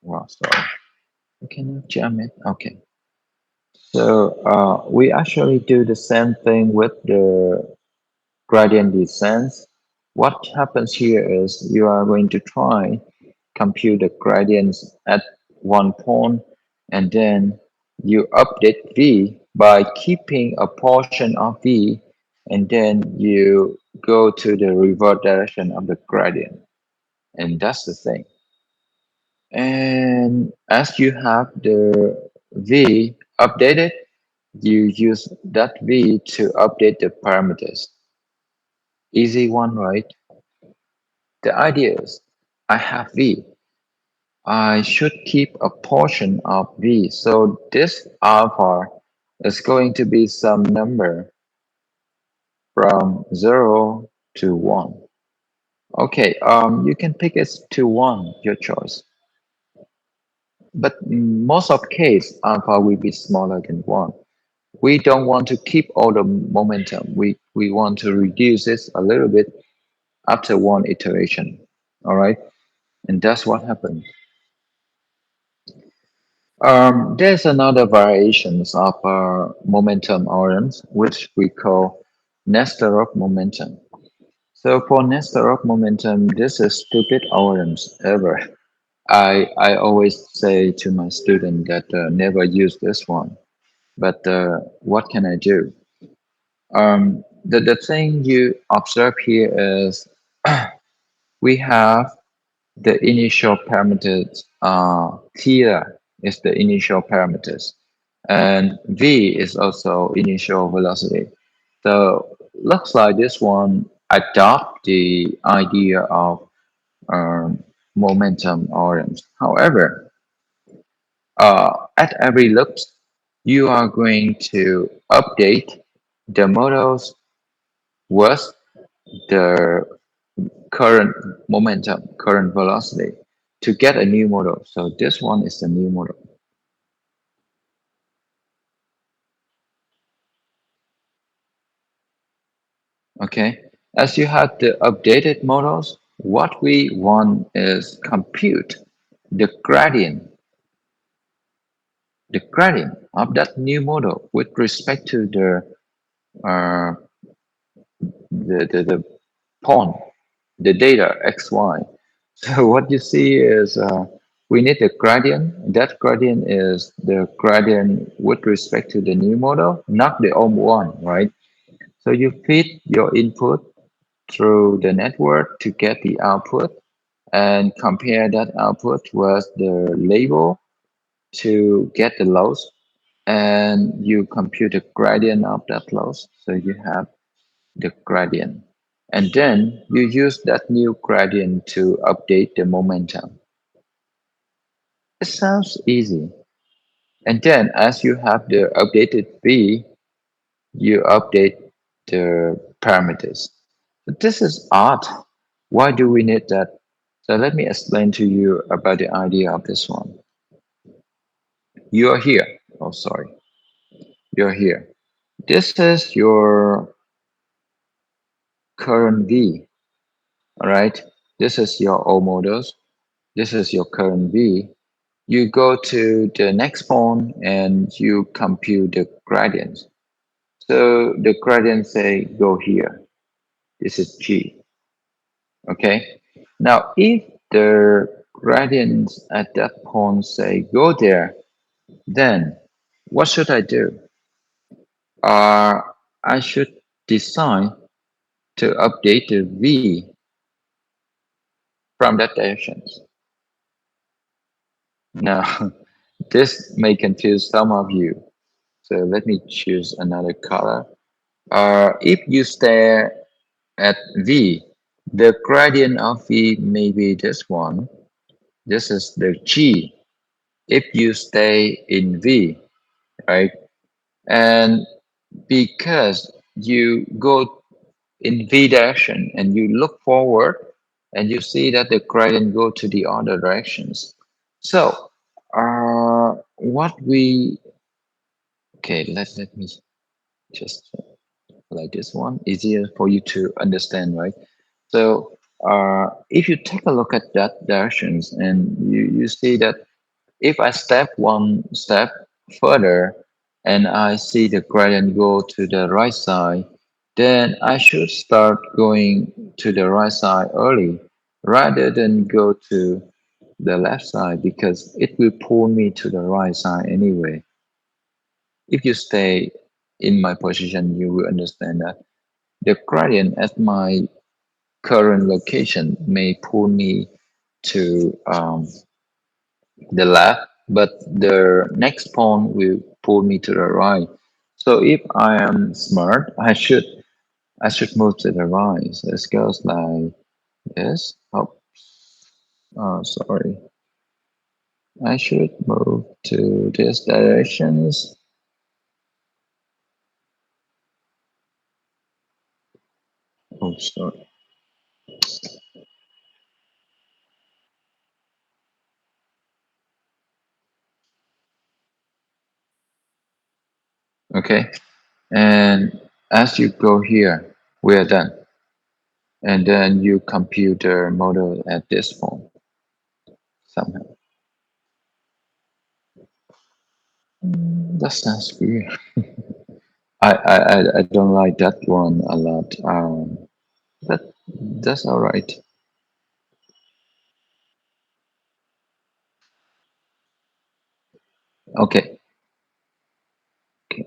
well, sorry, can you jam it? Okay. So we actually do the same thing with the gradient descent. What happens here is you are going to try compute the gradients at one point, and then you update V by keeping a portion of V, and then you go to the reverse direction of the gradient. And that's the thing. And as you have the V updated, you use that V to update the parameters. Easy one, right? The idea is I have V. I should keep a portion of V. So this alpha is going to be some number from 0 to 1. Okay, you can pick it to 1, your choice. But in most of case, alpha will be smaller than 1. We don't want to keep all the momentum. We want to reduce it a little bit after one iteration. All right, and that's what happens. There's another variations of momentum orange, which we call Nesterov momentum. So for Nesterov momentum, this is stupid orange ever. I always say to my student that never use this one. But what can I do? The thing you observe here is we have the initial parameters. Theta is the initial parameters, and V is also initial velocity. So looks like this one adopt the idea of um, momentum orange. However, at every loops, you are going to update the models with the current momentum, current velocity to get a new model. So this one is the new model. Okay. As you have the updated models, what we want is compute the gradient, the gradient of that new model with respect to uh, the point, the data xy. So what you see is we need a gradient. That gradient is the gradient with respect to the new model, not the old one, right? So you feed your input through the network to get the output and compare that output with the label to get the loss, and you compute the gradient of that loss. So you have the gradient. And then you use that new gradient to update the momentum. It sounds easy. And then as you have the updated V, you update the parameters. But this is odd. Why do we need that? So let me explain to you about the idea of this one. You are here. Oh, sorry. You're here. This is your current V. All right. This is your old models. This is your current V. You go to the next point and you compute the gradients. So the gradient say go here. This is G. Okay. Now if the gradients at that point say go there, then what should I do? Uh, I should decide to update the V from that direction. Now, this may confuse some of you. So let me choose another color. If you stare at V, the gradient of V may be this one. This is the G. If you stay in V, right? And because you go in V direction and you look forward and you see that the gradient go to the other directions. So what we Okay, let me just like this one, easier for you to understand, right? So if you take a look at that directions and you see that if I step one step further and I see the gradient go to the right side, then I should start going to the right side early rather than go to the left side because it will pull me to the right side anyway. If you stay in my position, you will understand that the gradient at my current location may pull me to the left, but the next point will pull me to the right. So if I am smart, I should move to the right. So it goes like this. Oh, sorry. I should move to this directions. Oh, sorry. Okay. And as you go here, we are done. And then you compute the model at this point somehow. That sounds weird. I don't like that one a lot. But that's all right. Okay. Okay.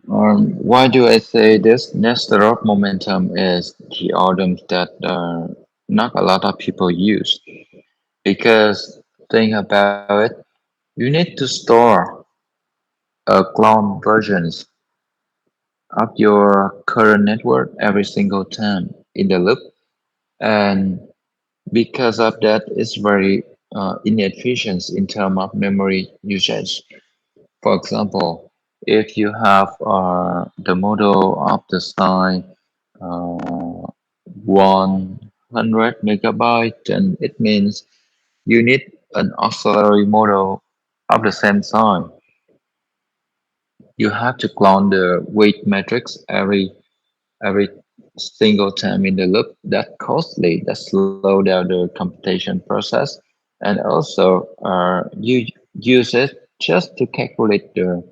Why do I say this? Nestor momentum is the algorithm that not a lot of people use because think about it, you need to store clone versions of your current network every single time in the loop, and because of that, it's very inefficient in terms of memory usage. For example, if you have the model of the size 100 megabyte, then it means you need an auxiliary model of the same size. You have to clone the weight matrix every single time in the loop. That costly. That slow down the computation process, and also you use it just to calculate the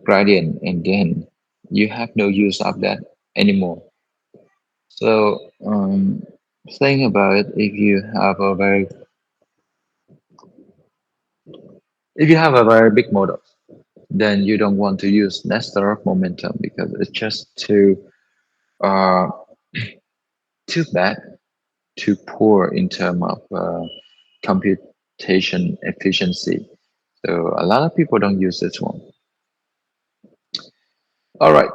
gradient, and then you have no use of that anymore. So think about it. If you have a very big model, then you don't want to use Nestor momentum because it's just uh, too bad, too poor in terms of computation efficiency. So a lot of people don't use this one. All right.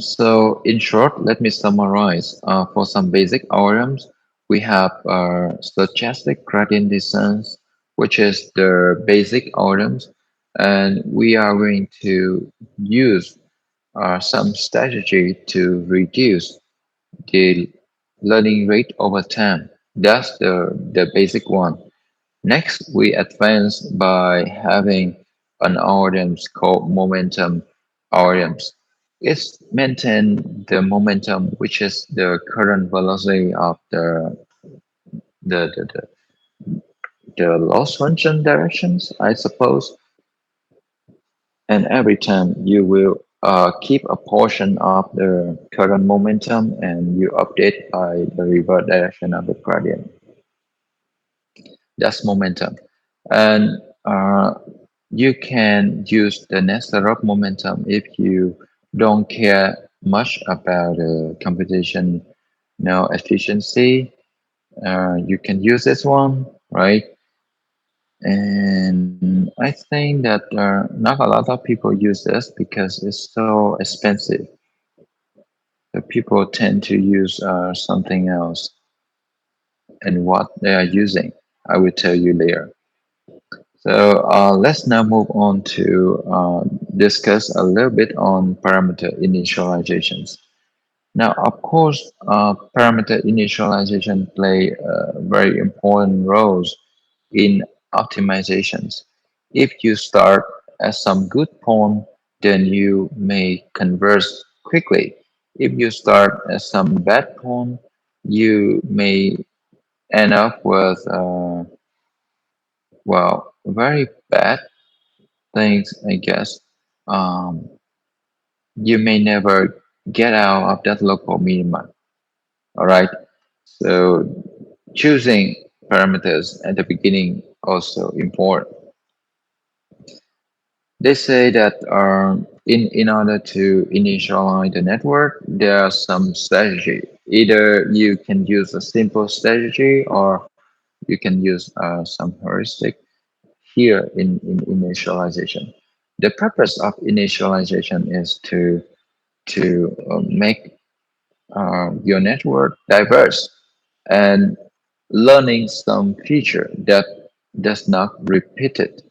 So in short, let me summarize. For some basic algorithms, we have stochastic gradient descent, which is the basic algorithms, and we are going to use some strategy to reduce the learning rate over time. That's the basic one. Next, we advance by having an algorithms called momentum algorithms. It's maintain the momentum, which is the current velocity of the, the, the, the loss function directions, I suppose. And every time you will keep a portion of the current momentum and you update by the revert direction of the gradient. That's momentum. And you can use the nested up momentum if you don't care much about the computation efficiency. You can use this one, right? And I think that not a lot of people use this because it's so expensive. The people tend to use something else, and what they are using, I will tell you later. So let's now move on to discuss a little bit on parameter initializations. Now, of course, parameter initialization play very important roles in optimizations. If you start at some good point, then you may converse quickly. If you start at some bad point, you may end up with well, very bad things, I guess. Um, you may never get out of that local minima. All right. So choosing parameters at the beginning also important. They say that in order to initialize the network, there are some strategy. Either you can use a simple strategy or you can use some heuristic here in initialization. The purpose of initialization is to make your network diverse and learning some feature that does not repeat it.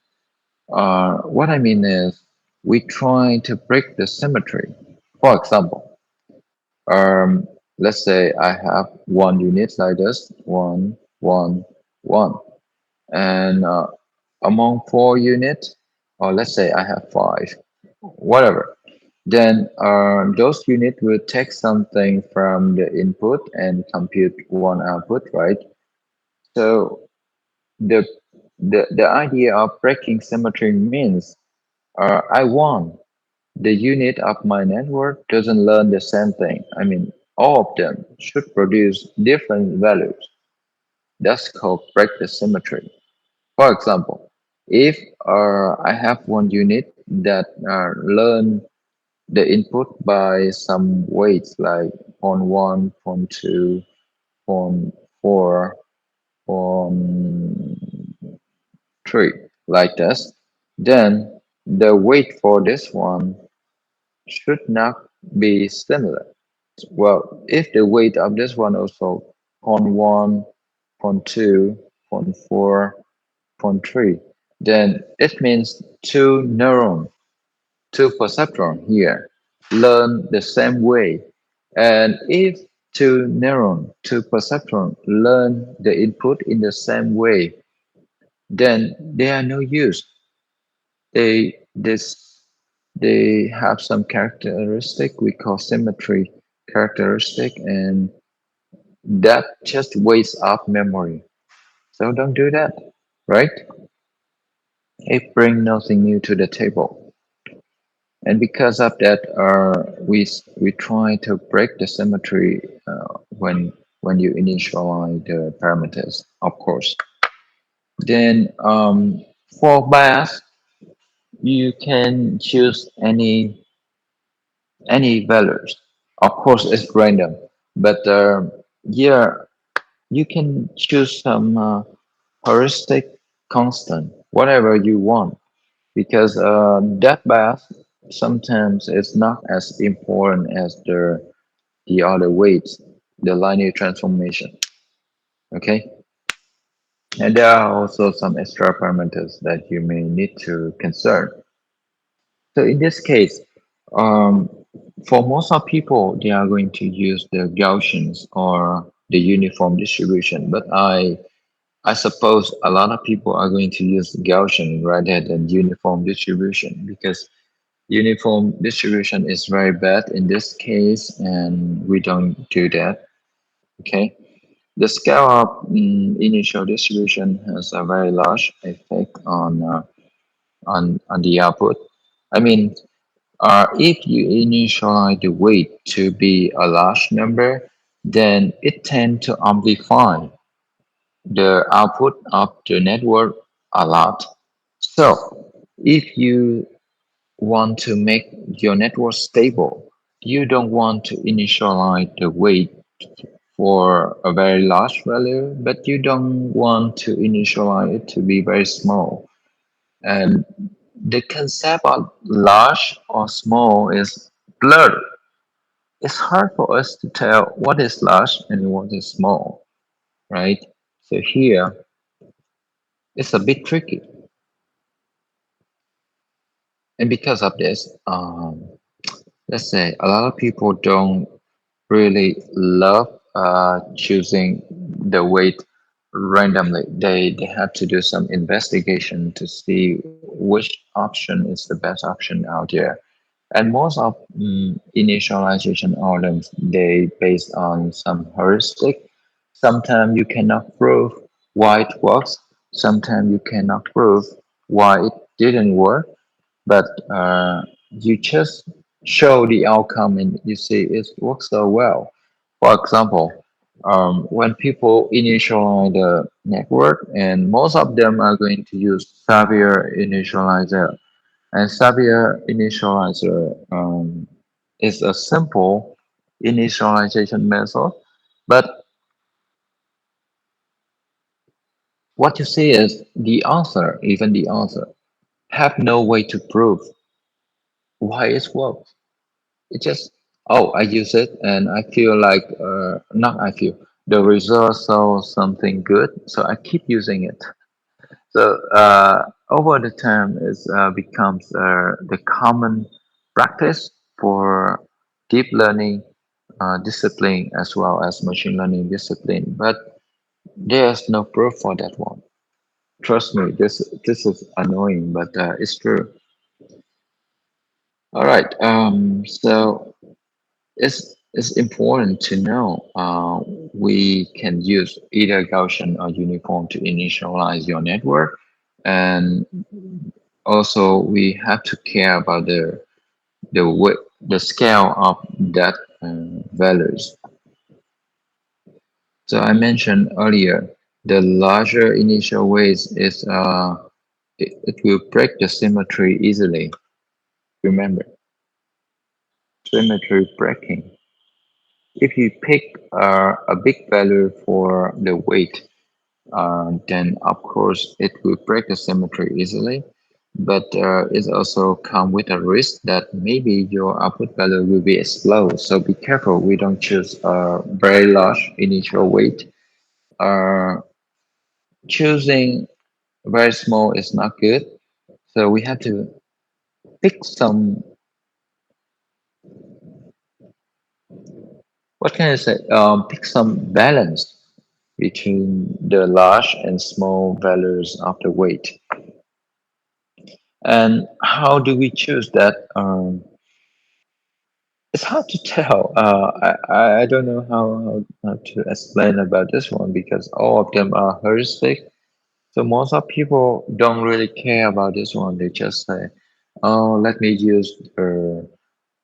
What I mean is we try to break the symmetry. For example, let's say I have one unit like this, one, one, one, and among four units, or let's say I have five, whatever. Then those units will take something from the input and compute one output, right? So the the idea of breaking symmetry means I want the unit of my network doesn't learn the same thing. I mean, all of them should produce different values. That's called break the symmetry. For example, if I have one unit that learn the input by some weights like point one, point two, point four, point three, like this, then the weight for this one should not be similar. Well, if the weight of this one also point one, point two, point four, point three, then it means two neuron, two perceptron here learn the same way. And if two neuron, two perceptron learn the input in the same way, then they are no use. They have some characteristic we call symmetry characteristic, and that just wastes up memory. So don't do that, right? It brings nothing new to the table. And because of that, we try to break the symmetry when you initialize the parameters, of course. Then for bias, you can choose any values. Of course, it's random, but yeah, you can choose some heuristic constant, whatever you want, because that bias sometimes is not as important as the other weights, the linear transformation. Okay, and there are also some extra parameters that you may need to consider. So in this case, um, for most of people, they are going to use the Gaussians or the uniform distribution. But I suppose a lot of people are going to use Gaussian rather than uniform distribution because uniform distribution is very bad in this case, and we don't do that. Okay. The scale of initial distribution has a very large effect on the output. I mean, if you initialize the weight to be a large number, then it tends to amplify the output of the network a lot. So if you want to make your network stable, you don't want to initialize the weight for a very large value, but you don't want to initialize it to be very small. And the concept of large or small is blurred. It's hard for us to tell what is large and what is small, right? So here it's a bit tricky. And because of this, let's say a lot of people don't really love choosing the weight randomly. They have to do some investigation to see which option is the best option out there. And most of initialization algorithms, they based on some heuristic. Sometimes you cannot prove why it works. Sometimes you cannot prove why it didn't work. But you just show the outcome and you see it works so well. For example, when people initialize the network, and most of them are going to use Xavier initializer, and Xavier initializer is a simple initialization method, but what you see is the author, even the author, have no way to prove why it works. It just, oh, I use it and I feel like, not I feel, the result shows something good, so I keep using it. So over the time, it becomes the common practice for deep learning discipline as well as machine learning discipline. But there's no proof for that one. Trust me, this is annoying, but it's true. All right. So it's important to know we can use either Gaussian or uniform to initialize your network, and also we have to care about the scale of that values. So I mentioned earlier, the larger initial weights is it will break the symmetry easily. Remember, symmetry breaking. If you pick a big value for the weight, then of course it will break the symmetry easily. But it also come with a risk that maybe your output value will be slow. So be careful. We don't choose a very large initial weight. Uh, choosing very small is not good. So we have to pick some, what can I say? Pick some balance between the large and small values of the weight. And how do we choose that? It's hard to tell. I don't know how to explain about this one because all of them are heuristic. So most of people don't really care about this one. They just say, "Oh, let me use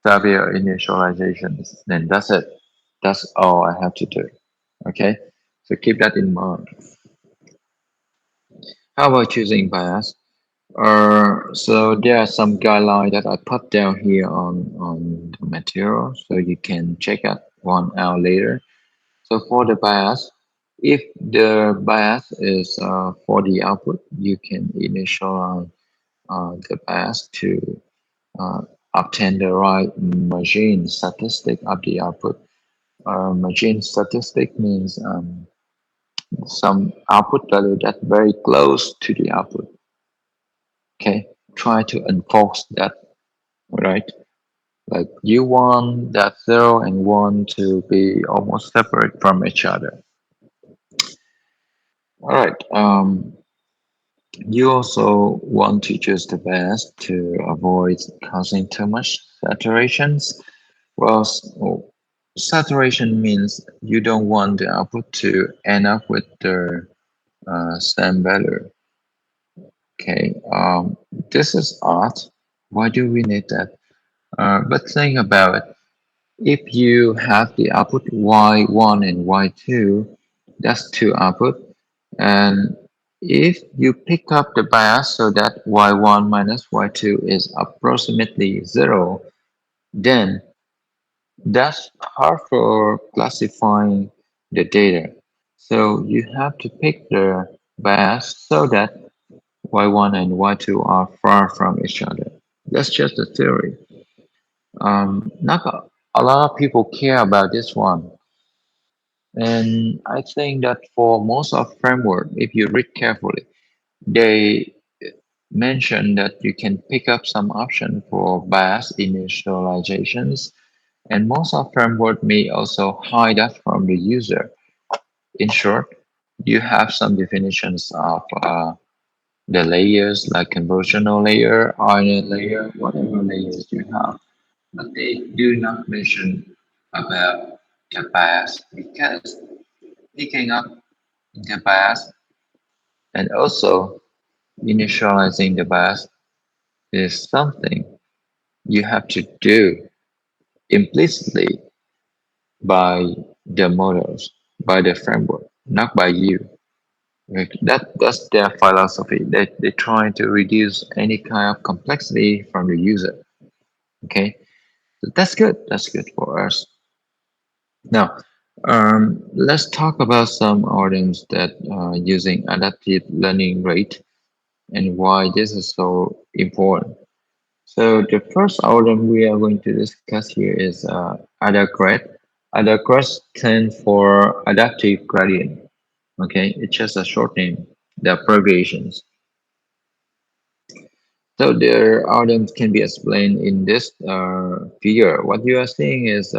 Xavier initializations." Then that's it. That's all I have to do. Okay, so keep that in mind. How about choosing bias? So there are some guidelines that I put down here on the material, so you can check out one out later. So for the bias, if the bias is for the output, you can initialize the bias to uh, obtain the right machine statistic of the output. Machine statistic means some output value that's very close to the output. Okay, try to enforce that, right? Like you want that zero and one to be almost separate from each other. All right. You also want to choose the best to avoid causing too much saturations. Well, saturation means you don't want the output to end up with the same value. Okay. This is odd. Why do we need that? But think about it. If you have the output y1 and y2, that's two output. And if you pick up the bias so that y1 minus y2 is approximately 0, then that's hard for classifying the data. So you have to pick the bias so that y1 and y2 are far from each other. That's just a theory. Not a lot of people care about this one. And I think that for most of framework, if you read carefully, they mention that you can pick up some option for bias initializations. And most of framework may also hide that from the user. In short, you have some definitions of the layers like convolutional layer, iron layer, whatever layers you have, but they do not mention about the past because picking up the past and also initializing the past is something you have to do implicitly by the models, by the framework, not by you. Like that's their philosophy. They try to reduce any kind of complexity from the user. Okay, so that's good. That's good for us. Now, let's talk about some items that using adaptive learning rate and why this is so important. So the first item we are going to discuss here is ADAGRAD. ADAGRAD stands for adaptive gradient. Okay, it's just a short name. The abbreviations. So their items can be explained in this figure. What you are seeing is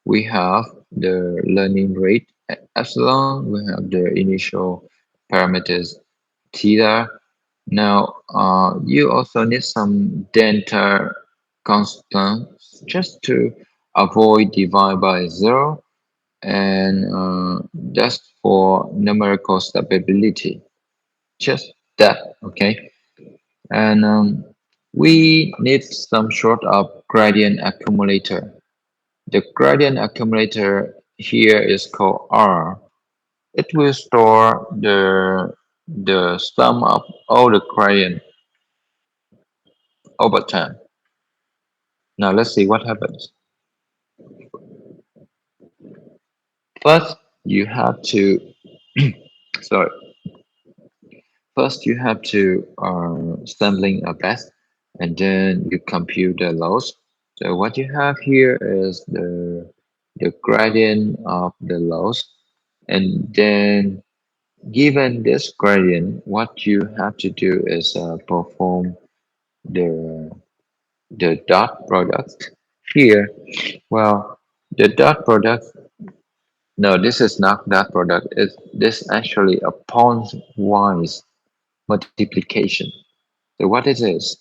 we have the learning rate epsilon, we have the initial parameters theta. Now you also need some delta constants just to avoid divide by zero, and that's for numerical stability. Just that, okay? And we need some sort of gradient accumulator. The gradient accumulator here is called R. It will store the sum of all the gradient over time. Now let's see what happens. First, you have to sorry. First, you have to sampling a best, and then you compute the loss. So what you have here is the gradient of the loss, and then given this gradient, what you have to do is perform the the dot product here. Well, the dot product. No, this is not dot product. It's this actually a pointwise multiplication. So what it is,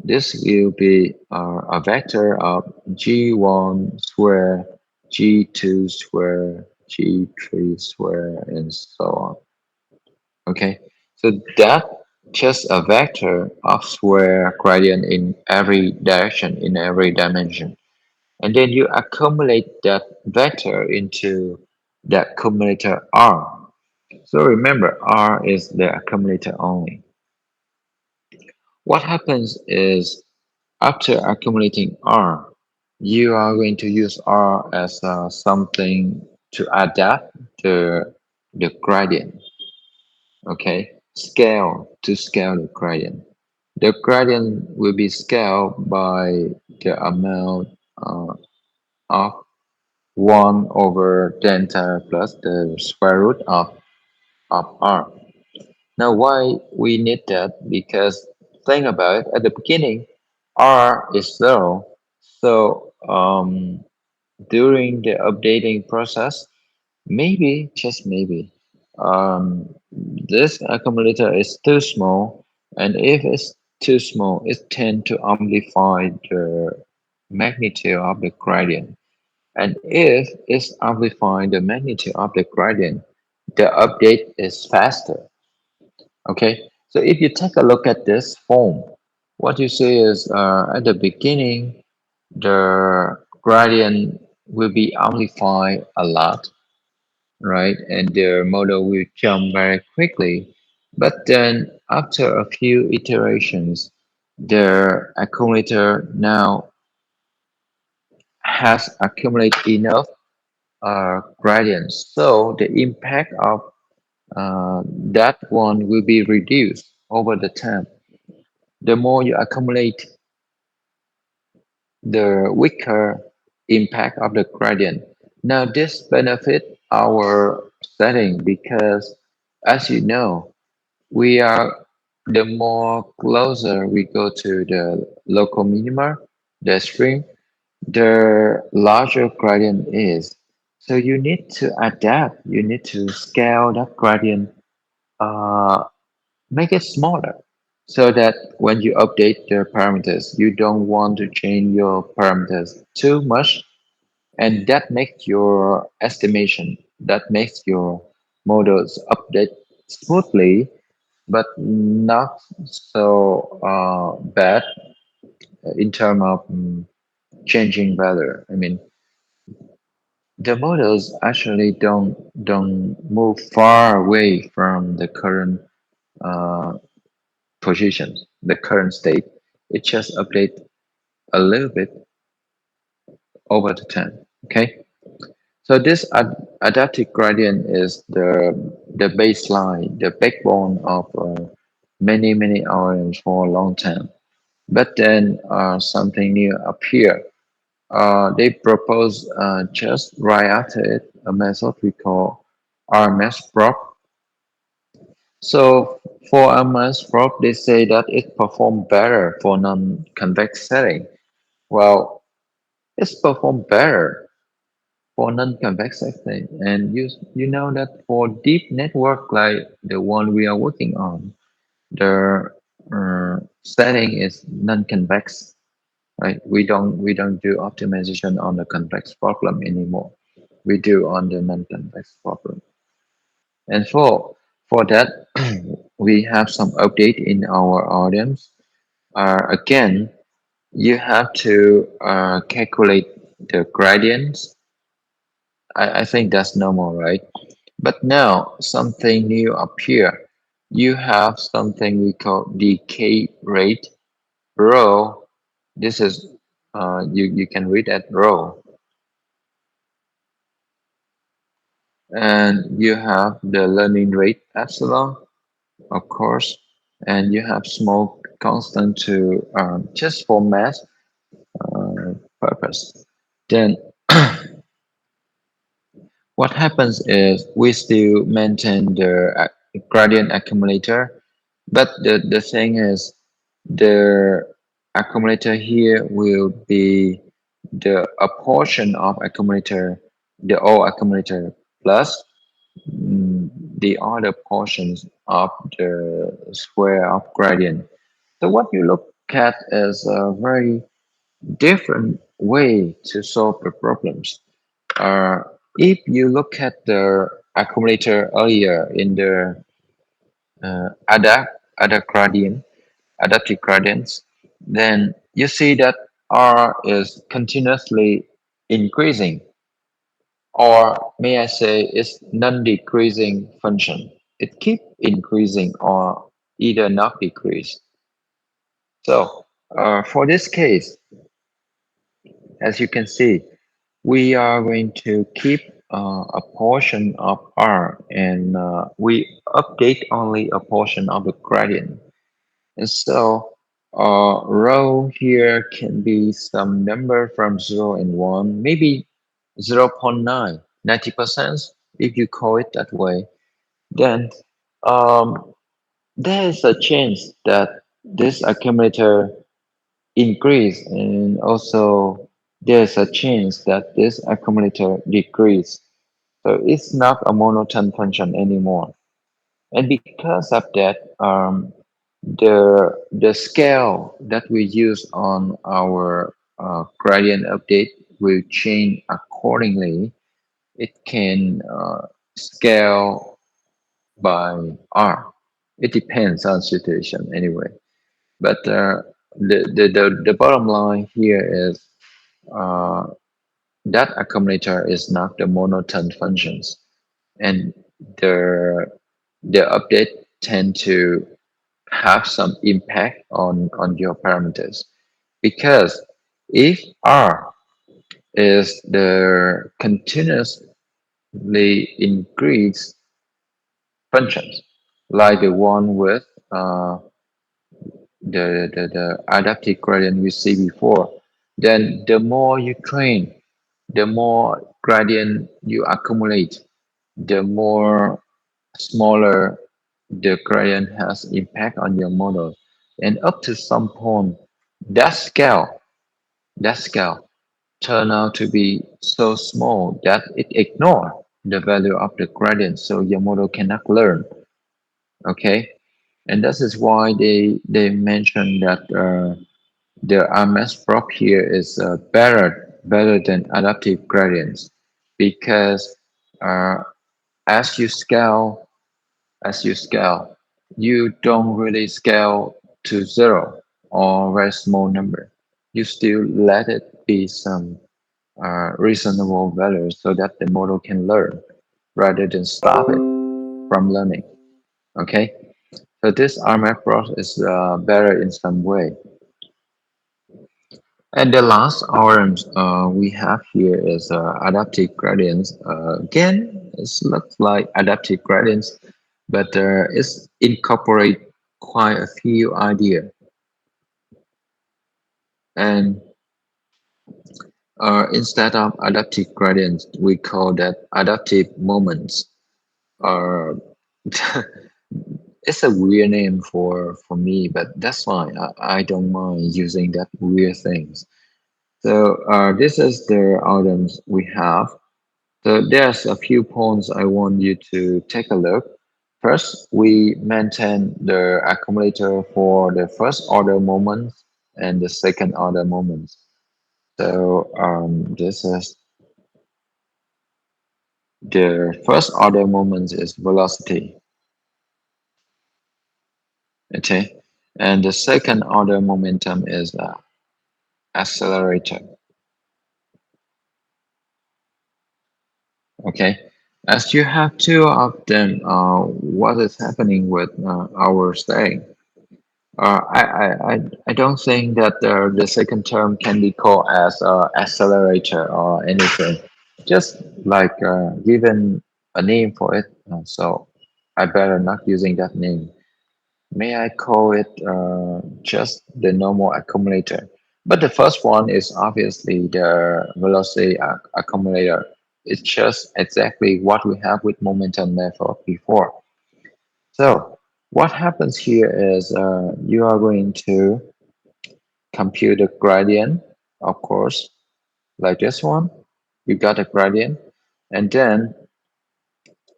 this will be a vector of g1 square, g2 square, g3 square, and so on. Okay, so that just a vector of square gradient in every direction, in every dimension. And then you accumulate that vector into the accumulator R. So remember, R is the accumulator only. What happens is after accumulating R, you are going to use R as something to adapt the gradient, okay? Scale the gradient. The gradient will be scaled by the amount of 1 over delta plus the square root of R. Now, why we need that? Because think about it, at the beginning, R is 0. So during the updating process, maybe, just maybe, this accumulator is too small. And if it's too small, it tends to amplify the magnitude of the gradient. And if it's amplifying the magnitude of the gradient, the update is faster. Okay, so if you take a look at this form, what you see is at the beginning, the gradient will be amplified a lot, right? And the model will jump very quickly. But then after a few iterations, the accumulator now has accumulated enough gradients. So the impact of that one will be reduced over the time. The more you accumulate, the weaker impact of the gradient. Now this benefit our setting because as you know, we are the more closer we go to the local minima, the extreme, the larger gradient is. So you need to adapt, you need to scale that gradient, uh, make it smaller so that when you update the parameters, you don't want to change your parameters too much, and that makes your estimation, that makes your models update smoothly, but not so bad in terms of changing value. I mean, the models actually don't move far away from the current uh, position, the current state. It just update a little bit over the time. Okay, so this adaptive gradient is the baseline, the backbone of many RNs for a long time. But then something new appear. They propose just right after it a method we call RMS prop. So for RMS prop, they say that it performs better for non-convex setting. Well, it's performed better for non-convex setting, and you know that for deep network like the one we are working on, the setting is non-convex, right? We don't do optimization on the convex problem anymore. We do on the non-convex problem. And for that, we have some update in our audience. Again, you have to calculate the gradients. I think that's normal, right? But now something new appear. You have something we call decay rate rho. This is you can read that rho, and you have the learning rate epsilon, of course, and you have small constant to just for math purpose. Then what happens is we still maintain the gradient accumulator, but the thing is the accumulator here will be a portion of accumulator, the O accumulator plus the other portions of the square of gradient. So what you look at is a very different way to solve the problems. Uh, if you look at the accumulator earlier in the adapt gradient, adaptive gradients, then you see that R is continuously increasing, or may I say it's non-decreasing function. It keep increasing or either not decrease. So for this case, as you can see, we are going to keep a portion of R, and we update only a portion of the gradient. And so rho here can be some number from 0 and 1, maybe 0 0.9, 90%, if you call it that way. Then um, there is a chance that this accumulator increase, and also there's a chance that this accumulator decrease. So it's not a monotone function anymore. And because of that, the scale that we use on our gradient update will change accordingly. It can scale by R. It depends on situation anyway. But the bottom line here is uh, that accumulator is not the monotone functions, and the the update tend to have some impact on your parameters, because if R is the continuously increased functions like the one with the adaptive gradient we see before, then the more you train, the more gradient you accumulate, the more smaller the gradient has impact on your model. And up to some point, that scale, that scale turn out to be so small that it ignores the value of the gradient, so your model cannot learn. Okay, and this is why they mention that the RMS prop here is better than adaptive gradients because uh, as you scale as you scale, you don't really scale to zero or a very small number. You still let it be some reasonable value so that the model can learn rather than stop it from learning. Okay, so this RMF process is better in some way. And the last arms we have here is adaptive gradients. Again, it looks like adaptive gradients, but it's incorporate quite a few ideas. And instead of adaptive gradients, we call that adaptive moments. Uh, it's a weird name for me, but that's fine. I don't mind using that weird things. So this is the items we have. So there's a few points I want you to take a look. First, we maintain the accumulator for the first order moments and the second order moments. So this is the first order moments is velocity, okay, and the second order momentum is accelerator, okay. As you have two of them, what is happening with our staying? I don't think that the second term can be called as accelerator or anything. Just like given a name for it, so I better not using that name. May I call it just the normal accumulator? But the first one is obviously the velocity accumulator. It's just exactly what we have with momentum method before. So what happens here is you are going to compute the gradient, of course, like this one. You got a gradient, and then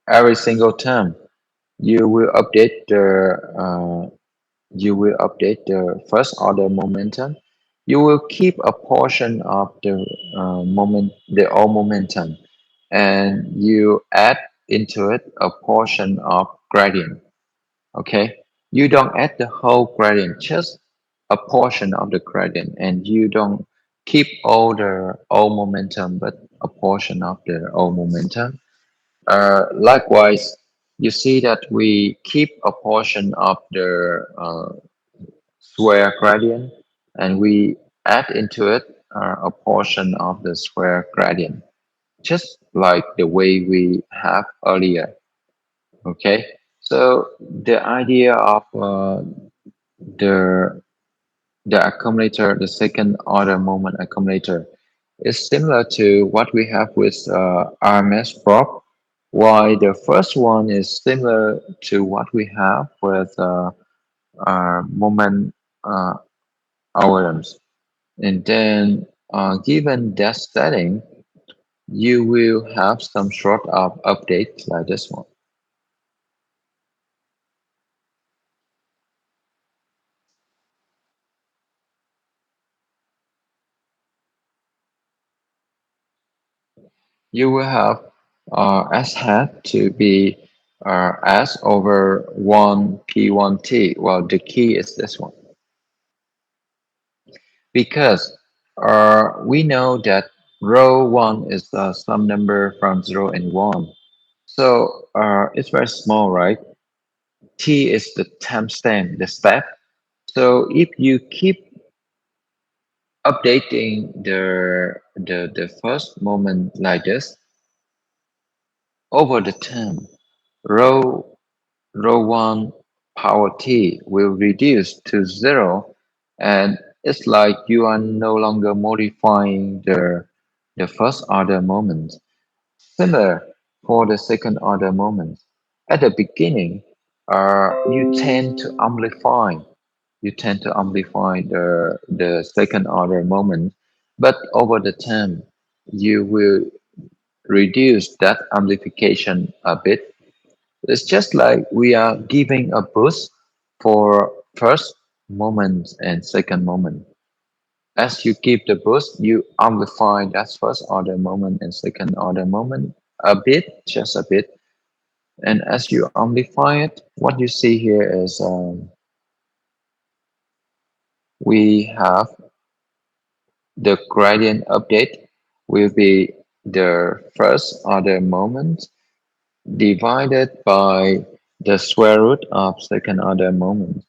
every single term you will update the first order momentum. You will keep a portion of the all momentum, and you add into it a portion of gradient. Okay, you don't add the whole gradient, just a portion of the gradient, and you don't keep all momentum, but a portion of the all momentum. Likewise, you see that we keep a portion of the square gradient, and we add into it a portion of the square gradient, just like the way we have earlier. Okay, so the idea of the accumulator, the second order moment accumulator, is similar to what we have with RMS prop, while the first one is similar to what we have with moment uh, algorithms. And then given that setting, you will have some sort of update like this one. You will have S hat to be S over 1 P1T. Well, the key is this one. Because we know that row 1 is some number from 0 and 1. So it's very small, right? T is the timestamp, the step. So if you keep updating the first moment like this over the time, row row 1 power t will reduce to 0, and it's like you are no longer modifying the first order moment. Similar for the second order moment. At the beginning, you tend to amplify the second order moment, but over the time, you will reduce that amplification a bit. It's just like we are giving a boost for first moment and second moment. As you give the boost, you amplify that first order moment and second order moment a bit, just a bit. And as you amplify it, what you see here is we have the gradient update will be the first order moment divided by the square root of second order moment.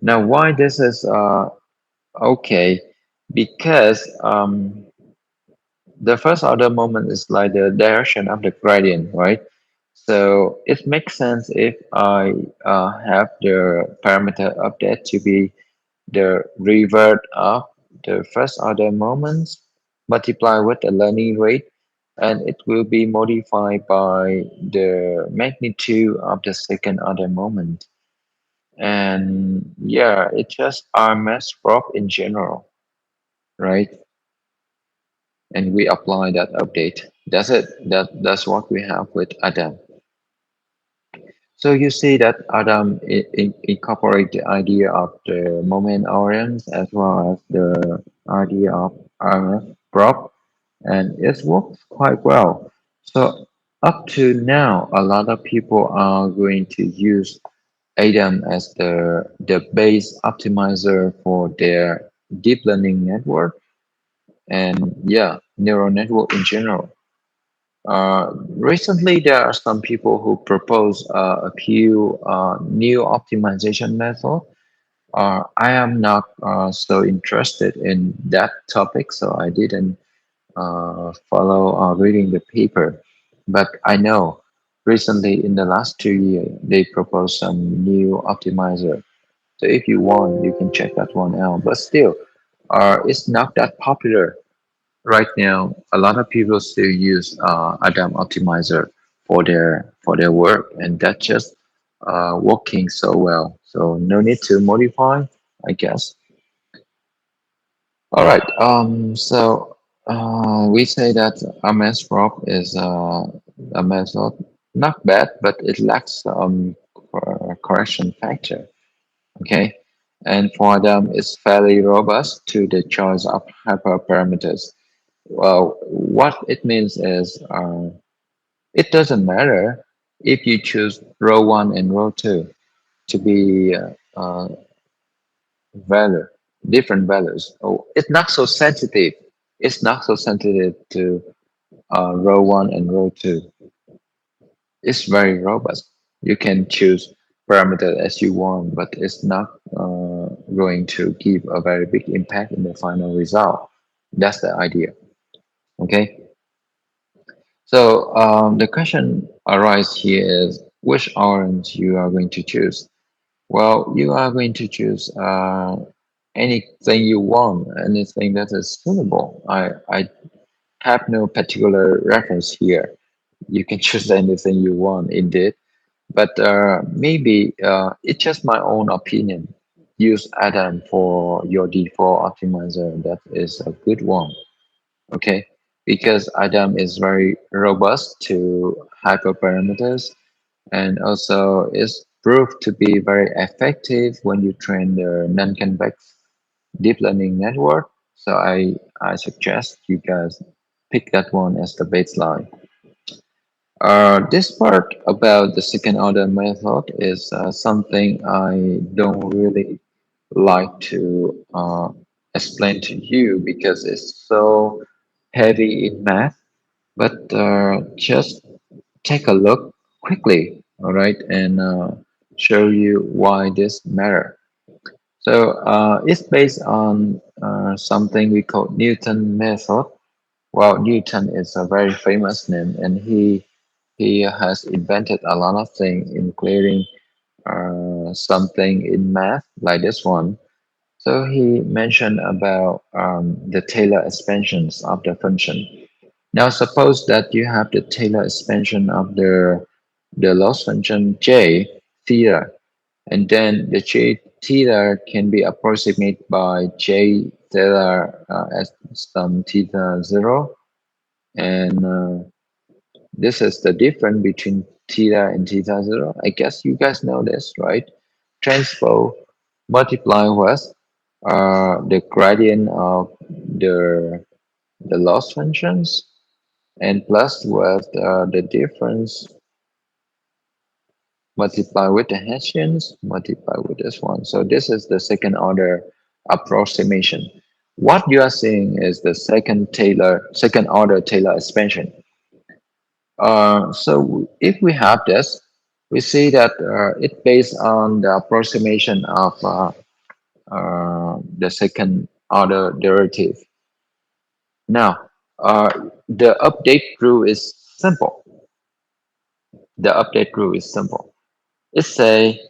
Now, why this is okay? Because the first order moment is like the direction of the gradient, right? So it makes sense if I have the parameter update to be the revert of the first order moments multiplied with the learning rate, and it will be modified by the magnitude of the second order moment. And yeah, it's just RMS prop in general, right? And we apply that update. That's it. That's what we have with Adam. So you see that Adam incorporate the idea of the moment orient as well as the idea of RMS prop, and it works quite well. So up to now, a lot of people are going to use Adam as the base optimizer for their deep learning network, and yeah, neural network in general. Recently, there are some people who propose a few new optimization method. I am not so interested in that topic, so I didn't follow reading the paper. But I know recently in the last 2 years, they proposed some new optimizer. So if you want, you can check that one out. But still, it's not that popular right now. A lot of people still use Adam Optimizer for their work, and that's just working so well. So no need to modify, I guess. All right. We say that MS prop is a method not bad, but it lacks correction factor. Okay. And for them, it's fairly robust to the choice of hyperparameters. Well, what it means is it doesn't matter if you choose row one and row two to be value, different values. Oh, it's not so sensitive. It's not so sensitive to row one and row two. It's very robust. You can choose parameter as you want, but it's not going to give a very big impact in the final result. That's the idea. Okay. So the question arises here is which orange you are going to choose. Well, you are going to choose anything you want, anything that is suitable. I have no particular reference here. You can choose anything you want, indeed. But maybe it's just my own opinion. Use Adam for your default optimizer. That is a good one. Okay, because Adam is very robust to hyperparameters and also is proved to be very effective when you train the non-convex deep learning network. So I suggest you guys pick that one as the baseline. This part about the second order method is something I don't really like to explain to you because it's so heavy in math. But just take a look quickly, all right, and show you why this matter. So it's based on something we call Newton method. Well, Newton is a very famous name, and he has invented a lot of things, including something in math like this one. So he mentioned about the Taylor expansions of the function. Now suppose that you have the Taylor expansion of the loss function j theta, and then the j theta can be approximated by j theta as some theta zero, and this is the difference between theta and theta zero. I guess you guys know this, right? Transpose multiply with the gradient of the the loss functions and plus with the difference multiply with the Hessians multiply with this one. So this is the second order approximation. What you are seeing is the second order Taylor expansion. So if we have this, we see that it's based on the approximation of the second order derivative. Now, the update rule is simple. The update rule is simple. It say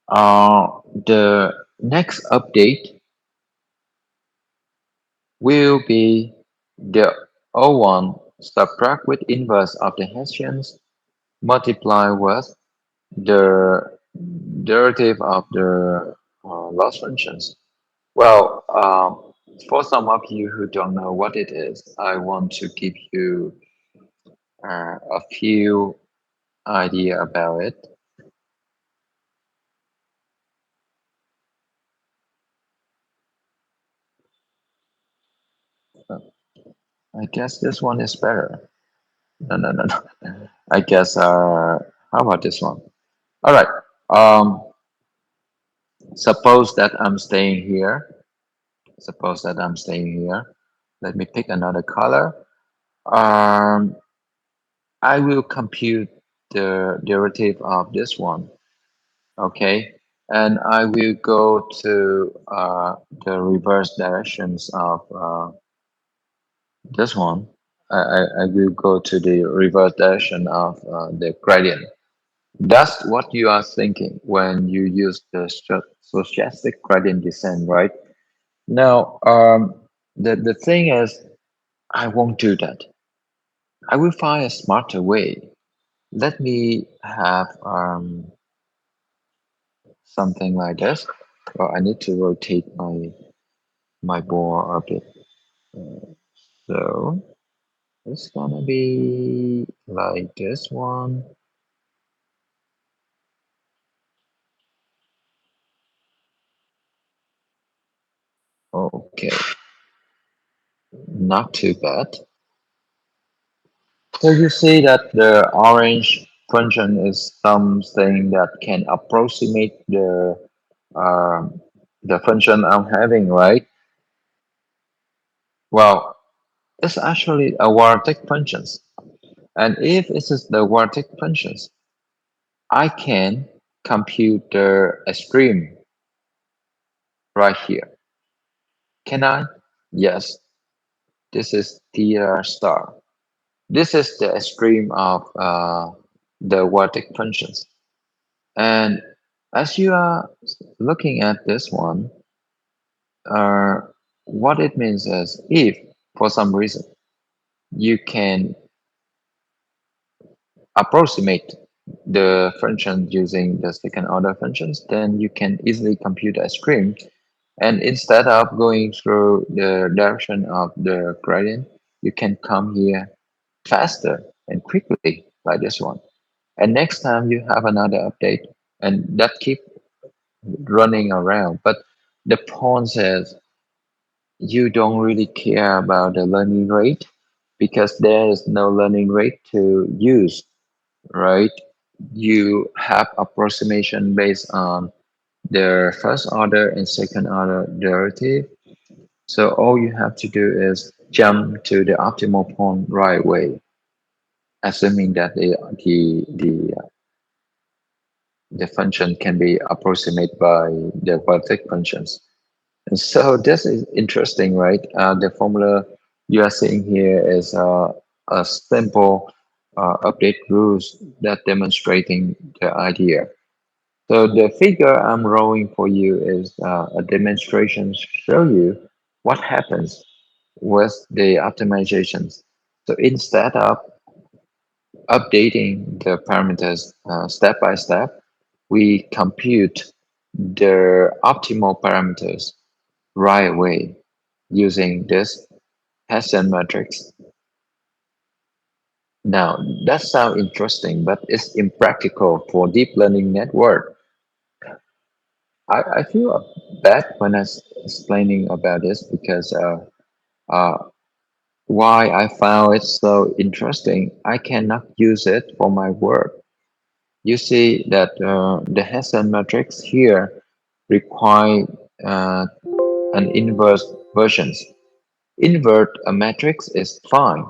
the next update will be the O1 subtract with inverse of the Hessians multiply with the derivative of the loss functions. Well, for some of you who don't know what it is, I want to give you a few idea about it. Uh, I guess this one is better. No, no, no, no. I guess, how about this one? All right. Suppose that I'm staying here. Suppose that I'm staying here. Let me pick another color. Um, I will compute the derivative of this one. Okay. And I will go to the reverse directions of this one. I will go to the reverse direction of the gradient. That's what you are thinking when you use the stochastic gradient descent, right? Now, the thing is, I won't do that. I will find a smarter way. Let me have something like this. Well, I need to rotate my board a bit. So it's gonna be like this one. Okay, not too bad. So you see that the orange function is something that can approximate um, the function I'm having, right? Well, it's actually a vertex functions. And if it is the vertex functions, I can compute the extreme right here. Can I? Yes, this is theta star. This is the extreme of the vertex functions. And as you are looking at this one, uh, what it means is if for some reason you can approximate the function using the second order functions, then you can easily compute a stream. And instead of going through the direction of the gradient, you can come here faster and quickly like this one. And next time you have another update and that keep running around. But the point is you don't really care about the learning rate because there is no learning rate to use, right? You have approximation based on the first order and second order derivative. So all you have to do is jump to the optimal point right away, assuming that the function can be approximated by the vertex functions. And so this is interesting, right? The formula you are seeing here is a simple update rules that demonstrating the idea. So the figure I'm drawing for you is a demonstration to show you what happens with the optimizations. So instead of updating the parameters step by step, we compute the optimal parameters right away. using this Hessian matrix. Now, that sounds interesting, but it's impractical for deep learning network. I feel bad when explaining about this because uh, why I found it so interesting, I cannot use it for my work. You see that the Hessian matrix here require uh, an inverse versions. Invert a matrix is fine,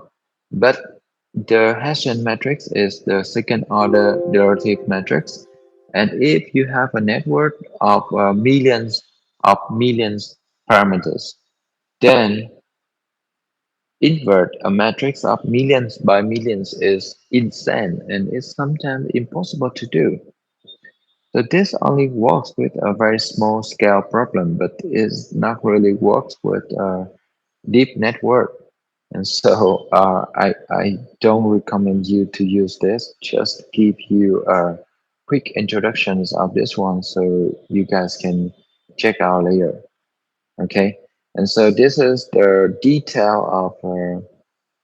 but the Hessian matrix is the second order derivative matrix. And if you have a network of millions parameters, then invert a matrix of millions by millions is insane and it's sometimes impossible to do. So this only works with a very small scale problem, but it's not really works with deep network. And so I don't recommend you to use this. Just give you quick introductions of this one so you guys can check out later. Okay. And so this is the detail of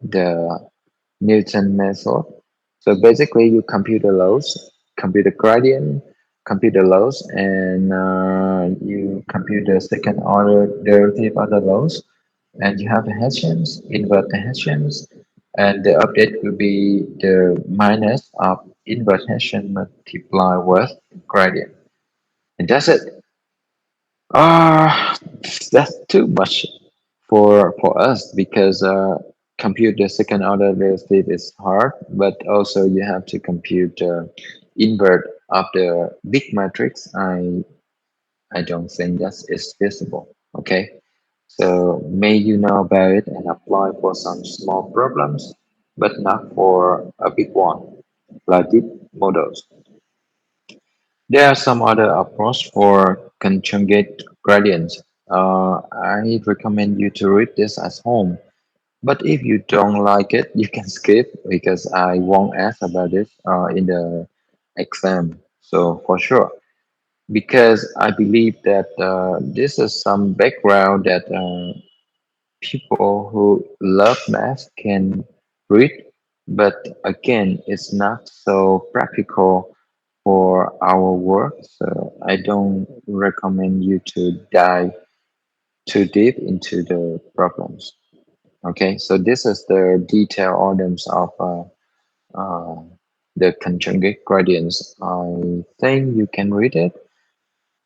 the Newton method. So basically, you compute the loads, compute the gradient, compute the loads, and you compute the second order derivative of the loads, and you have the Hessians, invert the Hessians, and the update will be the minus of invert Hessian multiplied with gradient. And that's it. Ah, that's too much for us because compute the second order derivative is hard, but also you have to compute the invert of the big matrix. I don't think that is feasible. Okay, so may you know about it and apply for some small problems, but not for a big one like deep models. There are some other approach for conjugate gradients. I recommend you to read this at home. But if you don't like it, you can skip because I won't ask about it in the exam. So for sure, because I believe that this is some background that people who love math can read, but again, it's not so practical for our work. So I don't recommend you to dive too deep into the problems. Okay, so this is the detailed orders of uh, the conjugate gradients. I think you can read it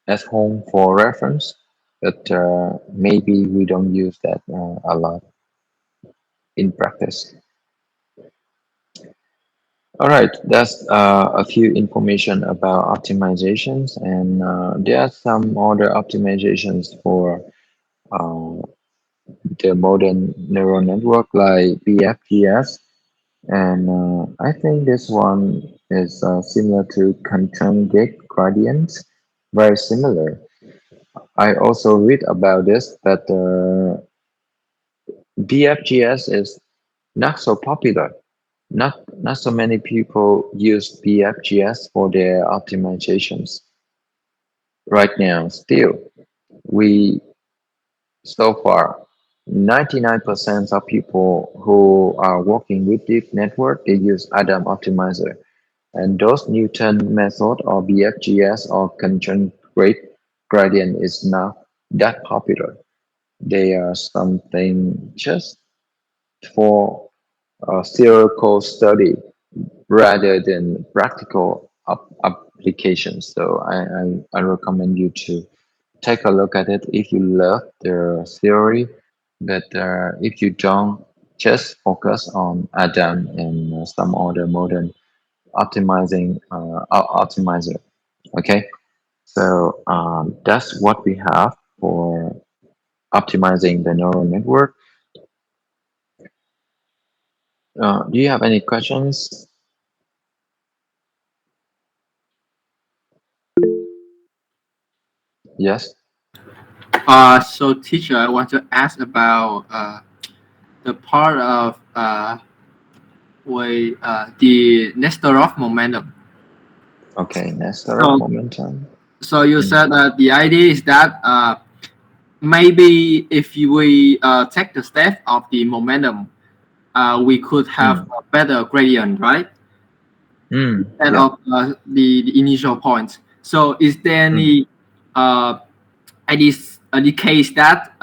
at home for reference, but maybe we don't use that a lot in practice. All right, that's a few information about optimizations, and there are some other optimizations for uh, the modern neural network like BFGS. And I think this one is similar to conjugate gradients, very similar. I also read about this, but BFGS is not so popular. Not so many people use BFGS for their optimizations right now. Still, we so far 99% of people who are working with deep network they use Adam optimizer. And those Newton method or BFGS or conjugate gradient is not that popular. They are something just for theoretical study rather than practical applications. So I recommend you to take a look at it if you love the theory, but if you don't, just focus on Adam and some other modern optimizer. Okay, so that's what we have for optimizing the neural network. Do you have any questions? Yes. So teacher, I want to ask about the part of the Nesterov momentum. Okay, Nestor So momentum. so you Mm. said the idea is that maybe if we take the step of the momentum, we could have Mm, a better gradient, right? Instead yeah. of the initial point. So is there Mm. uh, any case that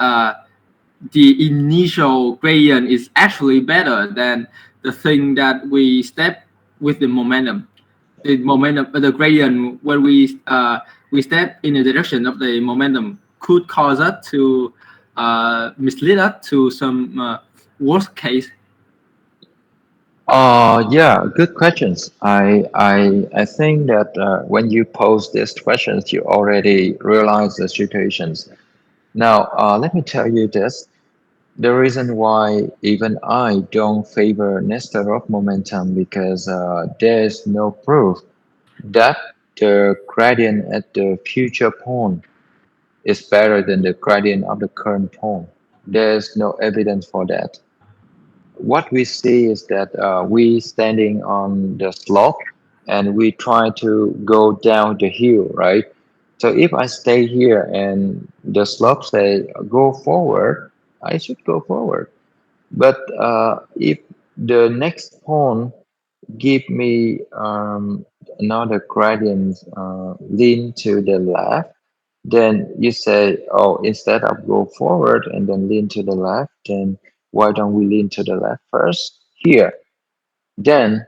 the initial gradient is actually better than the thing that we step with the momentum? The momentum, the gradient when we step in the direction of the momentum could cause us to mislead us to some worst case. Yeah, good questions. I think that when you pose these questions, you already realize the situations. Now, let me tell you this. The reason why even I don't favor Nesterov momentum because there's no proof that the gradient at the future point is better than the gradient of the current point. There's no evidence for that. What we see is that we standing on the slope and we try to go down the hill, right? So if I stay here and the slope say go forward, I should go forward. But if the next pawn give me another gradient lean to the left, then you say, oh, instead of go forward and then lean to the left, then why don't we lean to the left first here? Then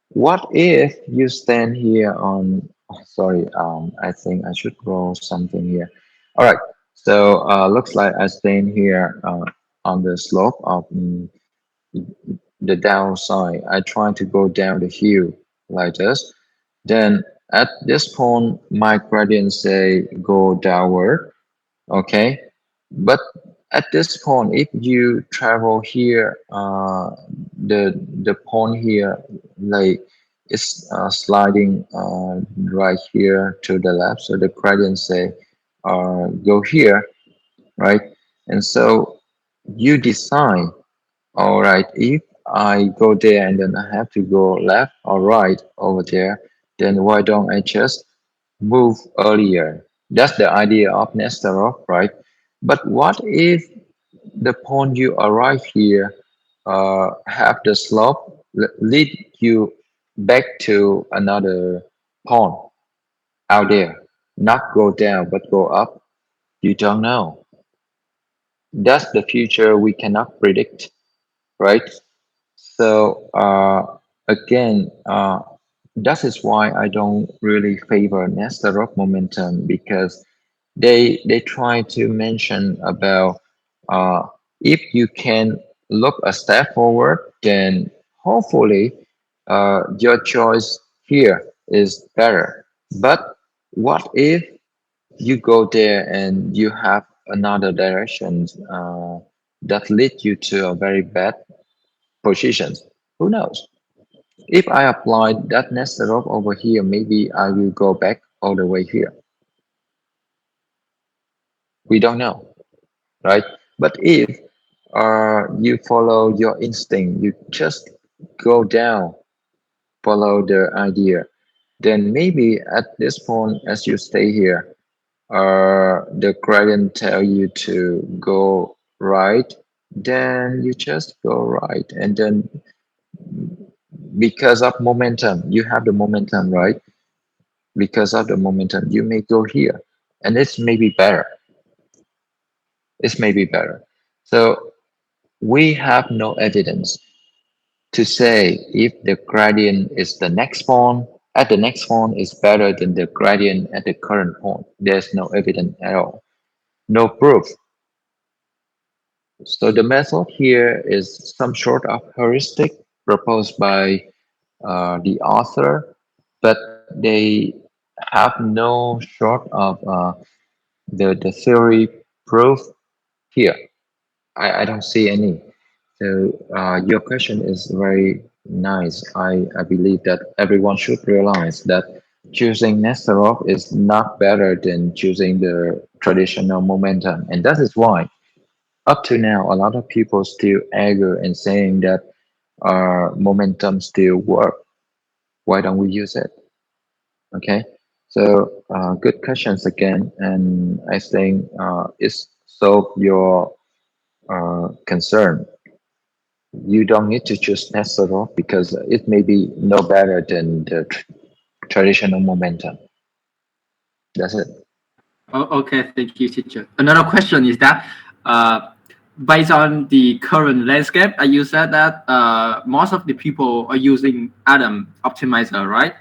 what if you stand here on, oh, sorry, I think I should draw something here. All right, so looks like I stand here on the slope of the downside. I try to go down the hill like this. Then at this point, my gradient say go downward. Okay, but at this point, if you travel here, the point here, like it's sliding right here to the left. So the gradient say go here, right? And so you decide, all right, if I go there and then I have to go left or right over there, then why don't I just move earlier? That's the idea of Nesterov, right? But what if the point you arrive here have the slope lead you back to another point out there, not go down but go up? You don't know. That's the future we cannot predict, right? So again, that is why I don't really favor Nesterov momentum because they try to mention about uh, if you can look a step forward, then hopefully your choice here is better. But what if you go there and you have another direction that lead you to a very bad positions? Who knows? If I apply that nested rope over here, maybe I will go back all the way here. We don't know, right? But if you follow your instinct, you just go down, follow the idea, then maybe at this point, as you stay here, the gradient tell you to go right, then you just go right, and then because of momentum, you have the momentum, right? Because of the momentum, you may go here, and it's maybe better. It's maybe better. So we have no evidence to say if the gradient is the next point at the next point is better than the gradient at the current point. There's no evidence at all, no proof. So the method here is some sort of heuristic proposed by the author, but they have no sort of the theory proof here. I don't see any. So your question is very nice. I believe that everyone should realize that choosing Nesterov is not better than choosing the traditional momentum. And that is why up to now, a lot of people still argue and saying that momentum still work. Why don't we use it? Okay. So good questions again. And I think it's solve your concern. You don't need to choose Tesla because it may be no better than the traditional momentum. That's it. Okay, thank you, teacher. Another question is that based on the current landscape, you said that most of the people are using Atom Optimizer, right?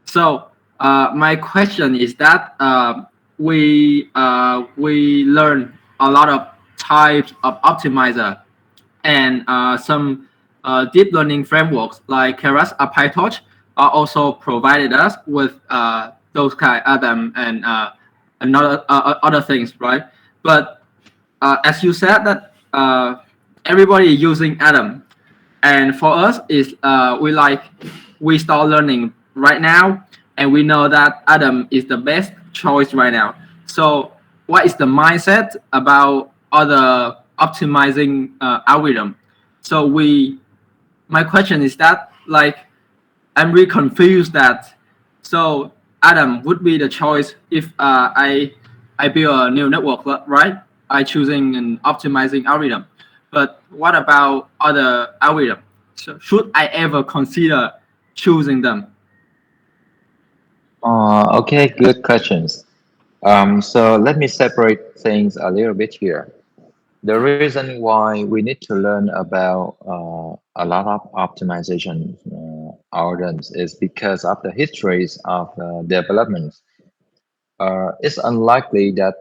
So my question is that we learn a lot of types of optimizer and some deep learning frameworks like Keras or PyTorch are also provided us with those kind of them and another other things, right? But as you said that everybody using Atom, and for us is we start learning right now, and we know that Atom is the best choice right now. So what is the mindset about other optimizing algorithm? So we my question is that I'm really confused that so Atom would be the choice if I build a new network, right? I choosing an optimizing algorithm. But what about other algorithm? So should I ever consider choosing them? Okay, good questions. So let me separate things a little bit here. The reason why we need to learn about a lot of optimization algorithms is because of the histories of development. It's unlikely that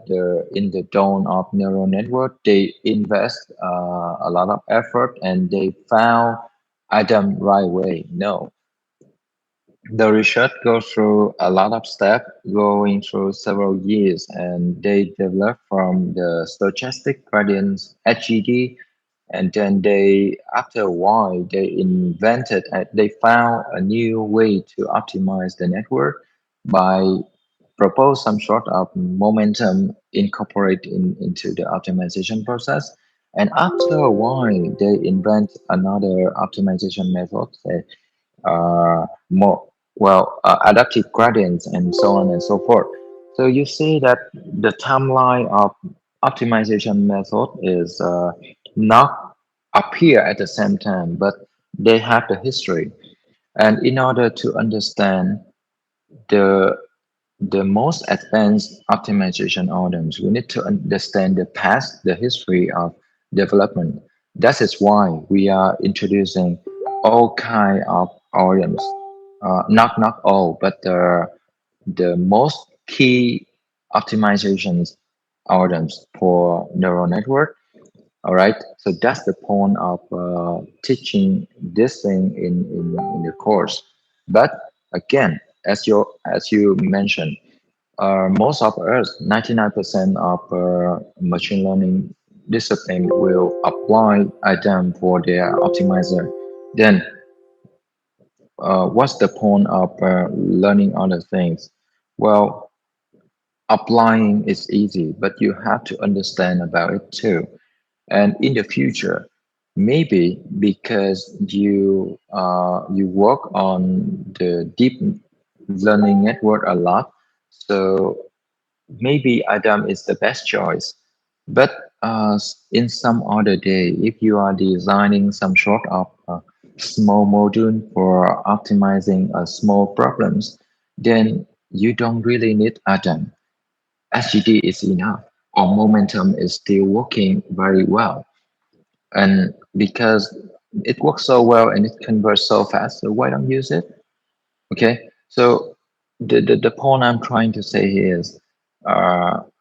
in the dawn of neural network, they invest a lot of effort and they found item right way. No, the research goes through a lot of steps, going through several years, and they develop from the stochastic gradients (HGD), and then after a while, they found a new way to optimize the network by propose some sort of momentum incorporate into the optimization process. And after a while, they invent another optimization method, say more adaptive gradients and so on and so forth. So you see that the timeline of optimization method is not appear at the same time, but they have the history. And in order to understand the the most advanced optimization algorithms, we need to understand the past, the history of development. That is why we are introducing all kind of algorithms. Not all, but the most key optimizations algorithms for neural network. All right. So that's the point of teaching this thing in the course. But again, as you mentioned, most of us, 99% of machine learning discipline will apply item for their optimizer. Then, what's the point of learning other things? Well, applying is easy, but you have to understand about it too. And in the future, maybe because you work on the deep learning network a lot, so maybe Adam is the best choice. But in some other day, if you are designing some sort of small module for optimizing small problems, then you don't really need Adam. SGD is enough, or momentum is still working very well. And because it works so well and it converts so fast, so why don't use it? Okay, so the point I'm trying to say here is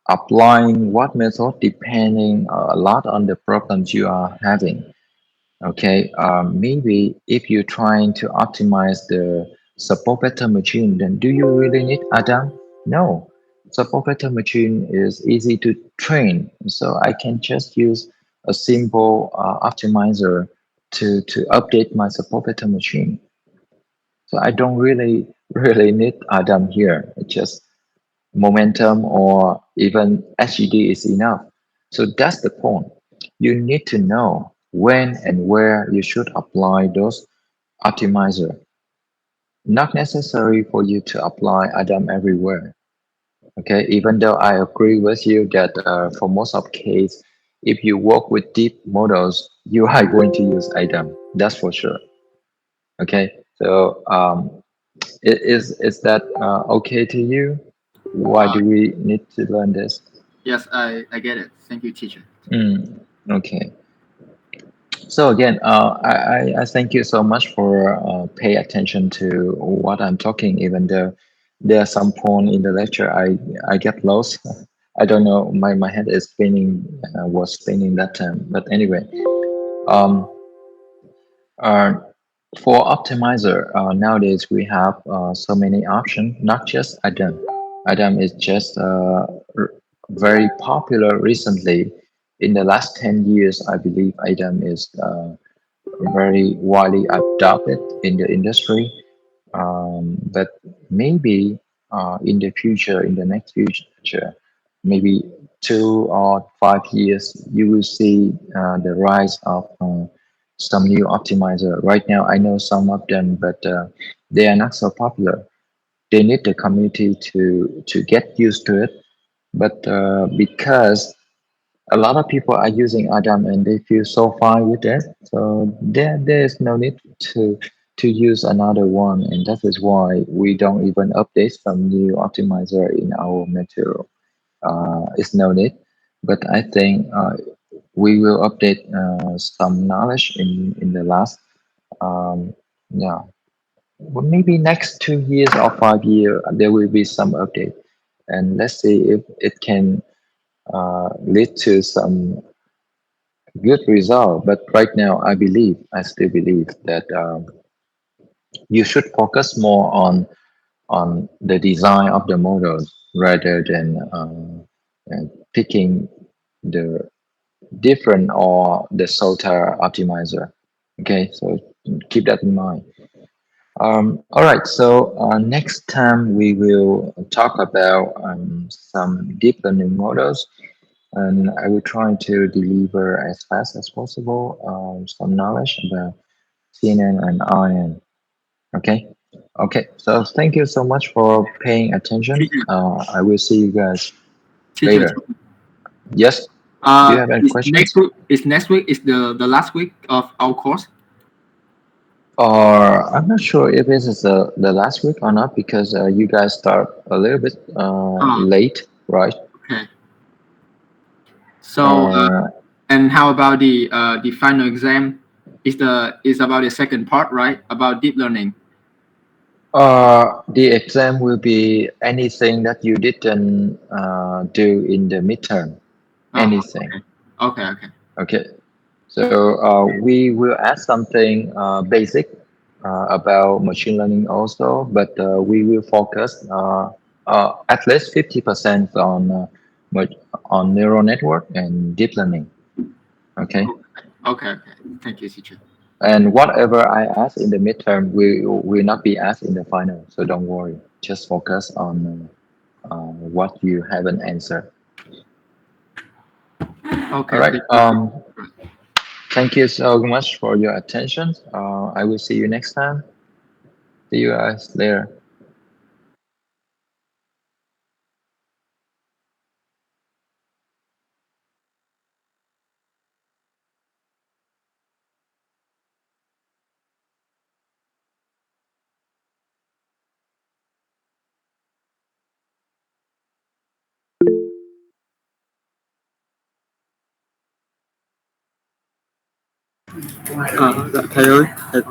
applying what method depending a lot on the problems you are having. Okay, maybe if you're trying to optimize the support vector machine, then do you really need Adam? No, support vector machine is easy to train, so I can just use a simple optimizer to update my support vector machine. So I don't really need Adam here. It's just momentum or even SGD is enough. So that's the point. You need to know when and where you should apply those optimizer. Not necessary for you to apply Adam everywhere. Okay, even though I agree with you that for most of case, if you work with deep models, you are going to use item. That's for sure. Okay, so is that okay to you? Why Uh, do we need to learn this? yes, I get it. Thank you, teacher. Mm, okay. So again, I thank you so much for pay attention to what I'm talking, even though there are some point in the lecture I get lost. I don't know. My head is spinning, was spinning that time. But anyway, um, uh, for optimizer, nowadays we have so many options, not just Adam. Adam is just very popular recently. In the last 10 years, I believe Adam is very widely adopted in the industry. But maybe in the future, in the next future, maybe 2 or 5 years, you will see the rise of some new optimizer. Right now, I know some of them, but they are not so popular. They need the community to get used to it. But because a lot of people are using Adam and they feel so fine with it. So there is no need to use another one, and that is why we don't even update some new optimizer in our material. It's no need, but I think we will update some knowledge in the last yeah, well, maybe next 2 years or 5 years there will be some update, and let's see if it can lead to some good result. But right now, I still believe that you should focus more on the design of the models rather than picking the different or the SOTA optimizer. Okay, so keep that in mind. All right, so next time we will talk about some deep learning models, and I will try to deliver as fast as possible some knowledge about CNN and RNN. Okay, okay. So thank you so much for paying attention. Teacher, I will see you guys teacher. later. Yes. Do you have any questions? Next week is the last week of our course. Or I'm not sure if this is the last week or not because you guys start a little bit Oh, late, right? okay. So, Uh, and how about the final exam? Is about the second part, right? About deep learning. the exam will be anything that you didn't do in the midterm. Anything. Okay. Okay. Okay. Okay. So we will add something basic about machine learning also, but we will focus at least 50% on neural network and deep learning. Okay. Okay. Okay. Thank you, teacher. And whatever I ask in the midterm will not be asked in the final. So don't worry. Just focus on what you haven't answered. All Okay. right. Thank you. Thank you so much for your attention. I will see you next time. See you guys later. Dạ, thầy ơi, thầy